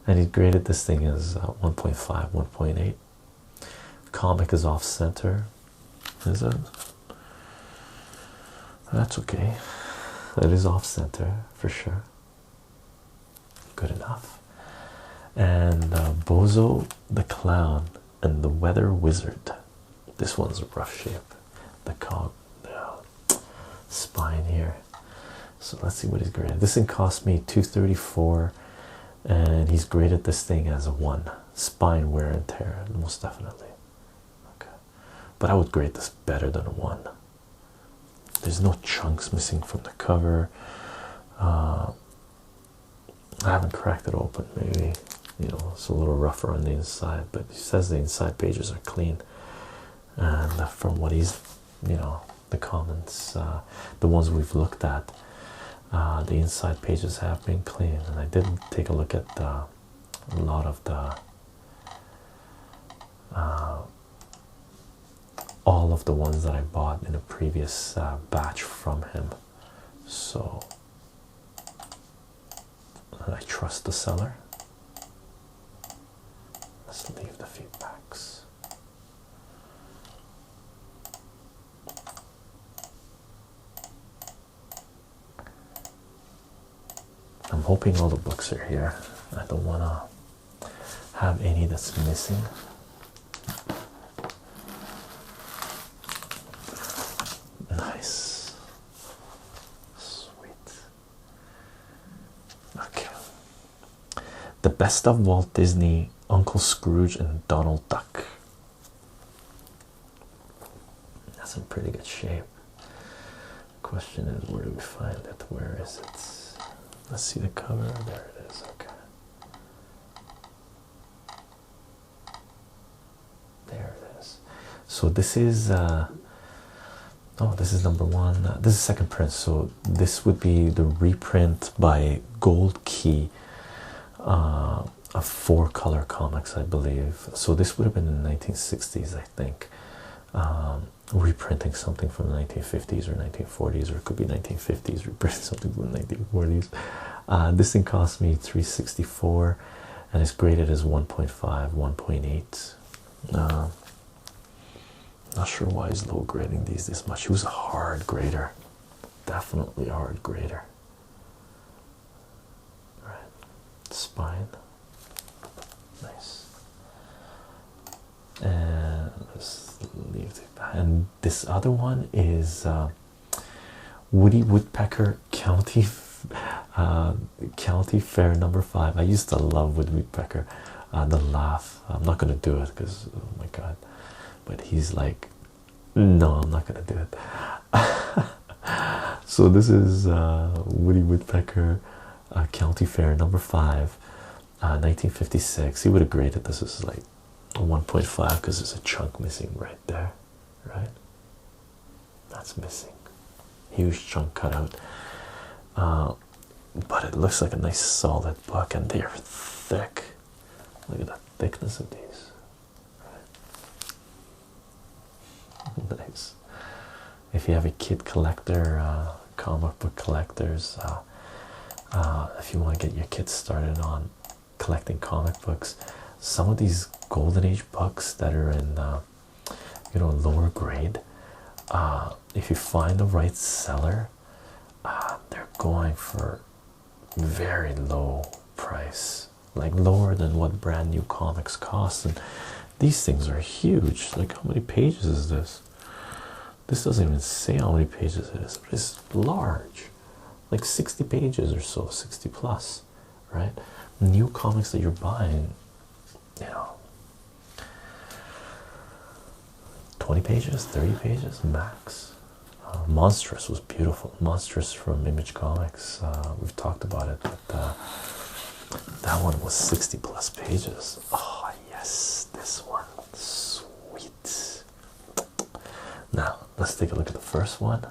and he graded this thing as 1.5, 1.8. Comic is off center. Is it? That's okay. It is off center for sure. Good enough. And Bozo the Clown and the Weather Wizard. This one's a rough shape. The spine here. So let's see what he's graded. This thing cost me $2.34, and he's graded this thing as a 1. Spine wear and tear, most definitely. Okay, but I would grade this better than a 1. There's no chunks missing from the cover. I haven't cracked it open. Maybe, you know, it's a little rougher on the inside, but he says the inside pages are clean. And from what he's, you know, the comments, the ones we've looked at, the inside pages have been clean. And I did take a look at a lot of the all of the ones that I bought in a previous batch from him. So I trust the seller. Let's leave the feedbacks. I'm hoping all the books are here. I don't want to have any that's missing. Nice. Sweet. Okay. The Best of Walt Disney, Uncle Scrooge, and Donald Duck. That's in pretty good shape. The question is, where do we find it? Where is it? Let's see the cover. There it is. Okay. There it is. So this is this is number 1. This is second print. So this would be the reprint by Gold Key of 4-color comics, I believe. So this would have been in the 1960s, I think. Reprinting something from the 1950s or 1940s, or it could be 1950s, reprinting something from the 1940s. This thing cost me $3.64, and it's graded as 1.5, 1.8. Not sure why he's low grading these this much. He was a hard grader, definitely a hard grader. All right, spine, nice. And let's leave it. And this other one is Woody Woodpecker County County Fair number 5. I used to love Woodpecker. The laugh. I'm not gonna do it because oh my god. But he's like, no, I'm not gonna do it. So this is Woody Woodpecker, County Fair number 5, 1956. He would have graded this as like a 1.5 because there's a chunk missing right there, right? That's missing. Huge chunk cut out. But it looks like a nice solid book, and they're thick. Look at the thickness of these. Right. Nice. If you have a kid collector, comic book collectors, if you want to get your kids started on collecting comic books, some of these golden age books that are in you know, lower grade, if you find the right seller, they're going for very low price, like lower than what brand new comics cost. And these things are huge. Like, how many pages is this? This doesn't even say how many pages it is, but it's large, like 60 pages or so, 60 plus, right? New comics that you're buying, you know, 20 pages, 30 pages max. Monstrous was beautiful. Monstrous from Image Comics. We've talked about it, but that one was 60 plus pages. Oh yes, this one, sweet. Now let's take a look at the first one.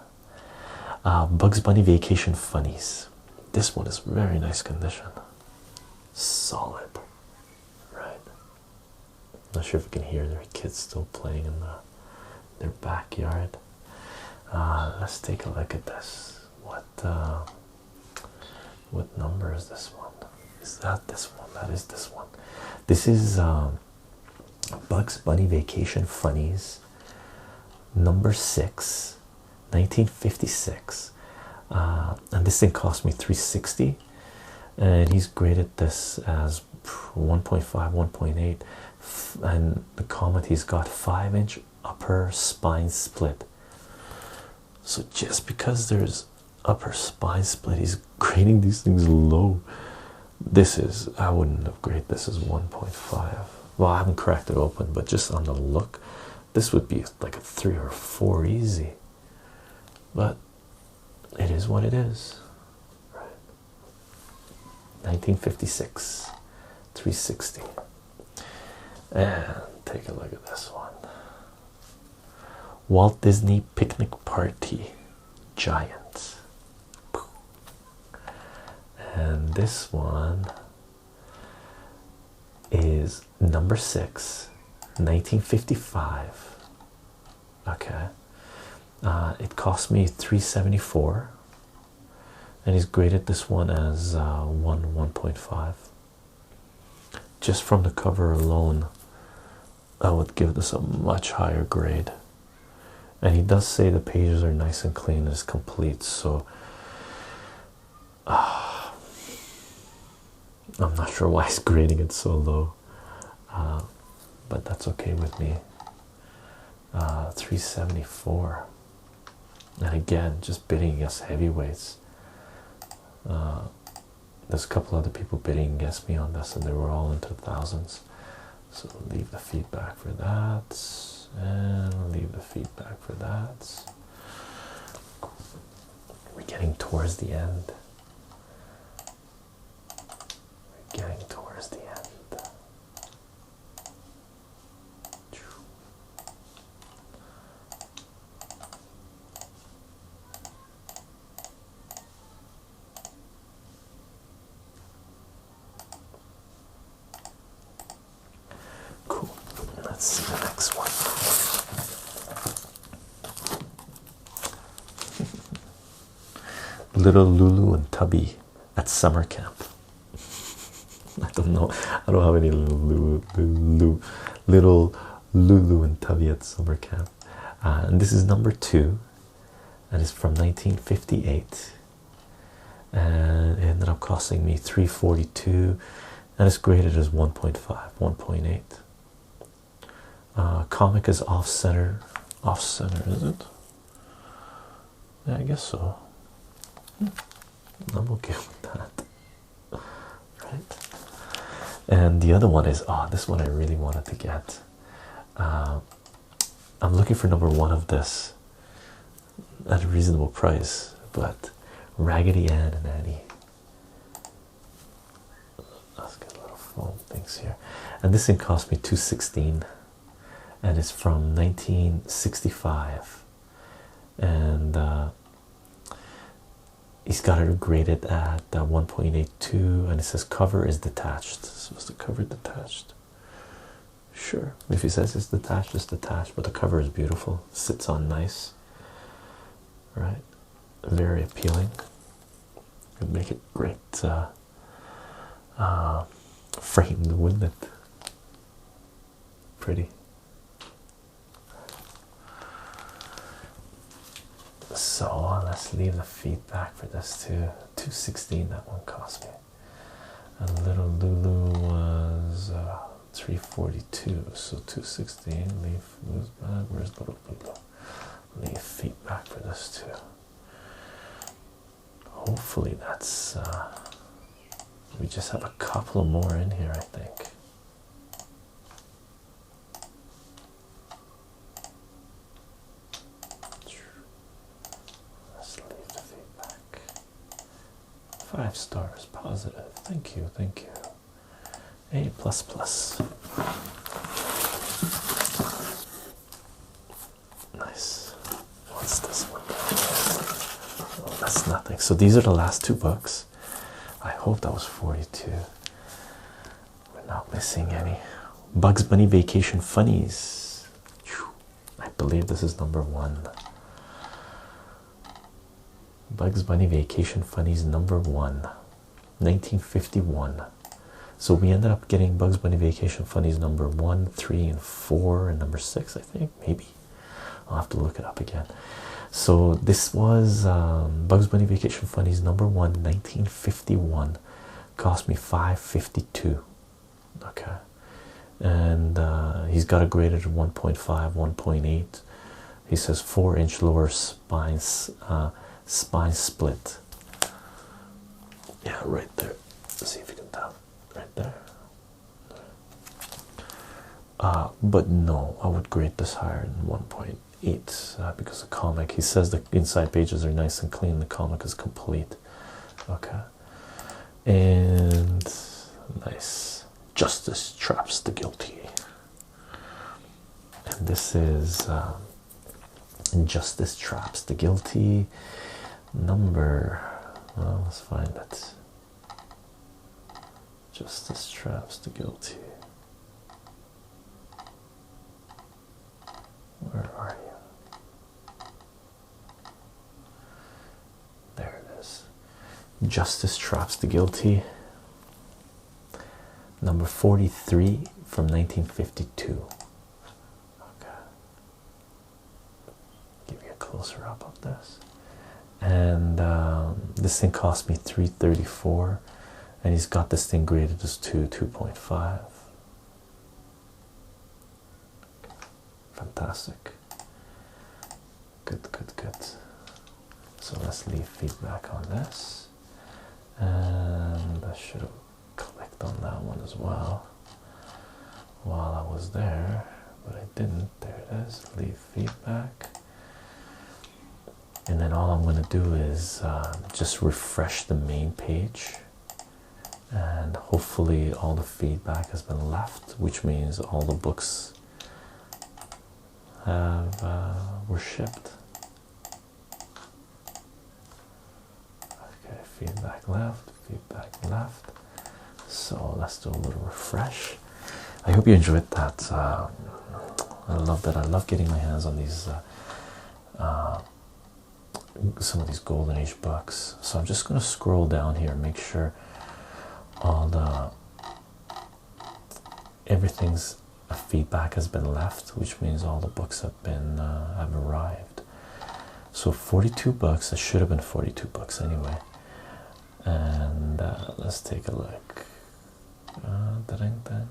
Bugs Bunny Vacation Funnies. This one is very nice condition. Solid, right? Not sure if you can hear their kids still playing in their backyard. Let's take a look at this. What number is this one? Is that this one? That is this one. This is Bugs Bunny Vacation Funnies number 6, 1956. And this thing cost me $360, and he's graded this as 1.5, 1.8, and the comment, he's got 5-inch upper spine split. So just because there's upper spine split, he's grading these things low. This is, I wouldn't have graded this as 1.5. Well, I haven't cracked it open, but just on the look, this would be like a 3 or 4 easy. But it is what it is, right? 1956, 360. And take a look at this one. Walt Disney Picnic Party Giant. And this one is number 6, 1955. Okay. It cost me $374, and he's graded this one as 1.5. Just from the cover alone, I would give this a much higher grade. And he does say the pages are nice and clean and it's complete, so I'm not sure why he's grading it so low, but that's okay with me. 374, and again, just bidding against heavyweights. There's a couple other people bidding against me on this, and they were all into the thousands. So leave the feedback for that, and leave the feedback for that. We're getting towards the end. We're getting towards the end. Cool. Let's see the next one. Little Lulu and Tubby at summer camp. I don't know. I don't have any little Lulu and Tubby at summer camp. And this is number 2, and it's from 1958. And it ended up costing me $342, and it's graded as 1.5, 1.8. Comic is off center, is it? Yeah, I guess so. I'm okay with that, right? And the other one is, oh, this one I really wanted to get. I'm looking for number one of this at a reasonable price, but Raggedy Ann and Annie. Let's get little foam things here. And this thing cost me $2.16, and it's from 1965. And he's got it graded at 1.82, and it says cover is detached. So is the cover detached? Sure. If he says it's detached, it's detached, but the cover is beautiful. Sits on nice, right? Very appealing. Could make it great framed, wouldn't it? Pretty. So let's leave the feedback for this too. $2.16 that one cost me. And Little Lulu was $3.42. So $2.16. Leave Lulu's bag. Where's Little Lulu? Leave feedback for this too. Hopefully that's we just have a couple more in here, I think. Let's leave the feedback. 5 stars, positive. Thank you, thank you. A++. Nice. What's this one? Oh, that's nothing. So these are the last 2 books. I hope that was 42. We're not missing any. Bugs Bunny Vacation Funnies. I believe this is number 1. Bugs Bunny Vacation Funnies number 1, 1951. So we ended up getting Bugs Bunny Vacation Funnies number 1, 3, and 4, and number 6, I think, maybe. I'll have to look it up again. So this was Bugs Bunny Vacation Funnies number 1, 1951. Cost me $5.52. Okay, and he's got it graded at 1.5, 1.8. He says 4-inch lower spine split. Yeah, right there. Let's see if you can tell. Right there. But no, I would grade this higher than 1.8 because the comic, he says the inside pages are nice and clean, the comic is complete. Okay, and nice. Justice traps the guilty, and this is Justice Traps the Guilty number, well, let's find it. Justice Traps the Guilty. Where are you? There it is. Justice Traps the Guilty, number 43 from 1952. Okay. Give you a closer up of this. And this thing cost me $3.34, and he's got this thing graded as 2.5. Fantastic. Good, good, good. So let's leave feedback on this, and I should have clicked on that one as well while I was there, but I didn't. There it is. Leave feedback. And then all I'm going to do is just refresh the main page, and hopefully all the feedback has been left, which means all the books have were shipped. Okay, feedback left, feedback left. So let's do a little refresh. I hope you enjoyed that. I love that. I love getting my hands on these some of these golden age books. So I'm just going to scroll down here and make sure all the everything's feedback has been left, which means all the books have been have arrived. So 42 bucks. It should have been 42 bucks anyway. And let's take a look. Ding, ding.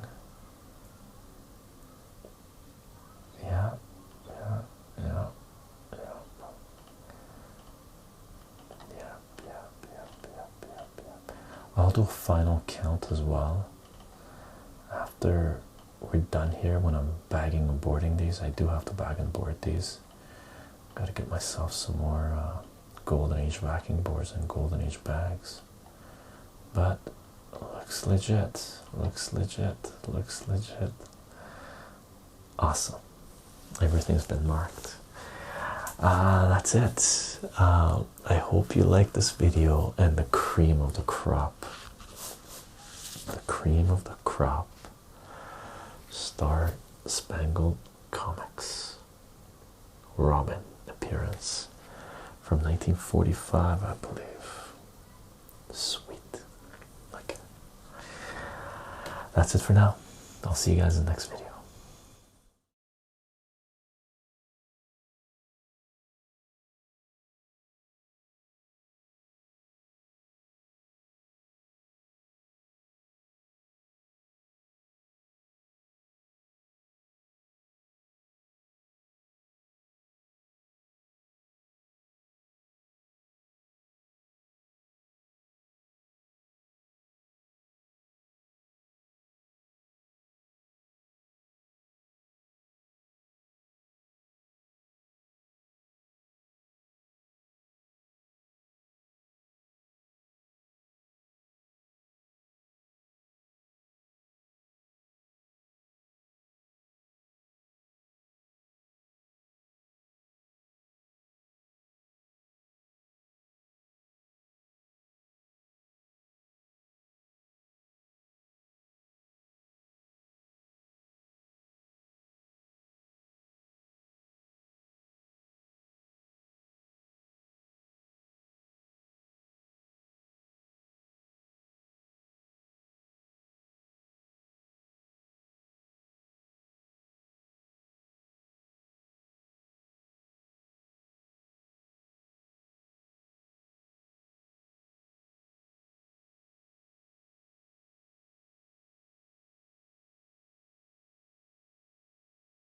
Yeah, yeah, yeah, yeah. Yeah. do a final count as well after we're done here. When I'm bagging and boarding these, I do have to bag and board these. Got to get myself some more golden age backing boards and golden age bags. But looks legit, looks legit, looks legit. Awesome. Everything's been marked. That's it. I hope you like this video, and the cream of the crop, the cream of the crop, Star Spangled Comics Robin appearance from 1945, I believe. Sweet. Okay. That's it for now. I'll see you guys in the next video.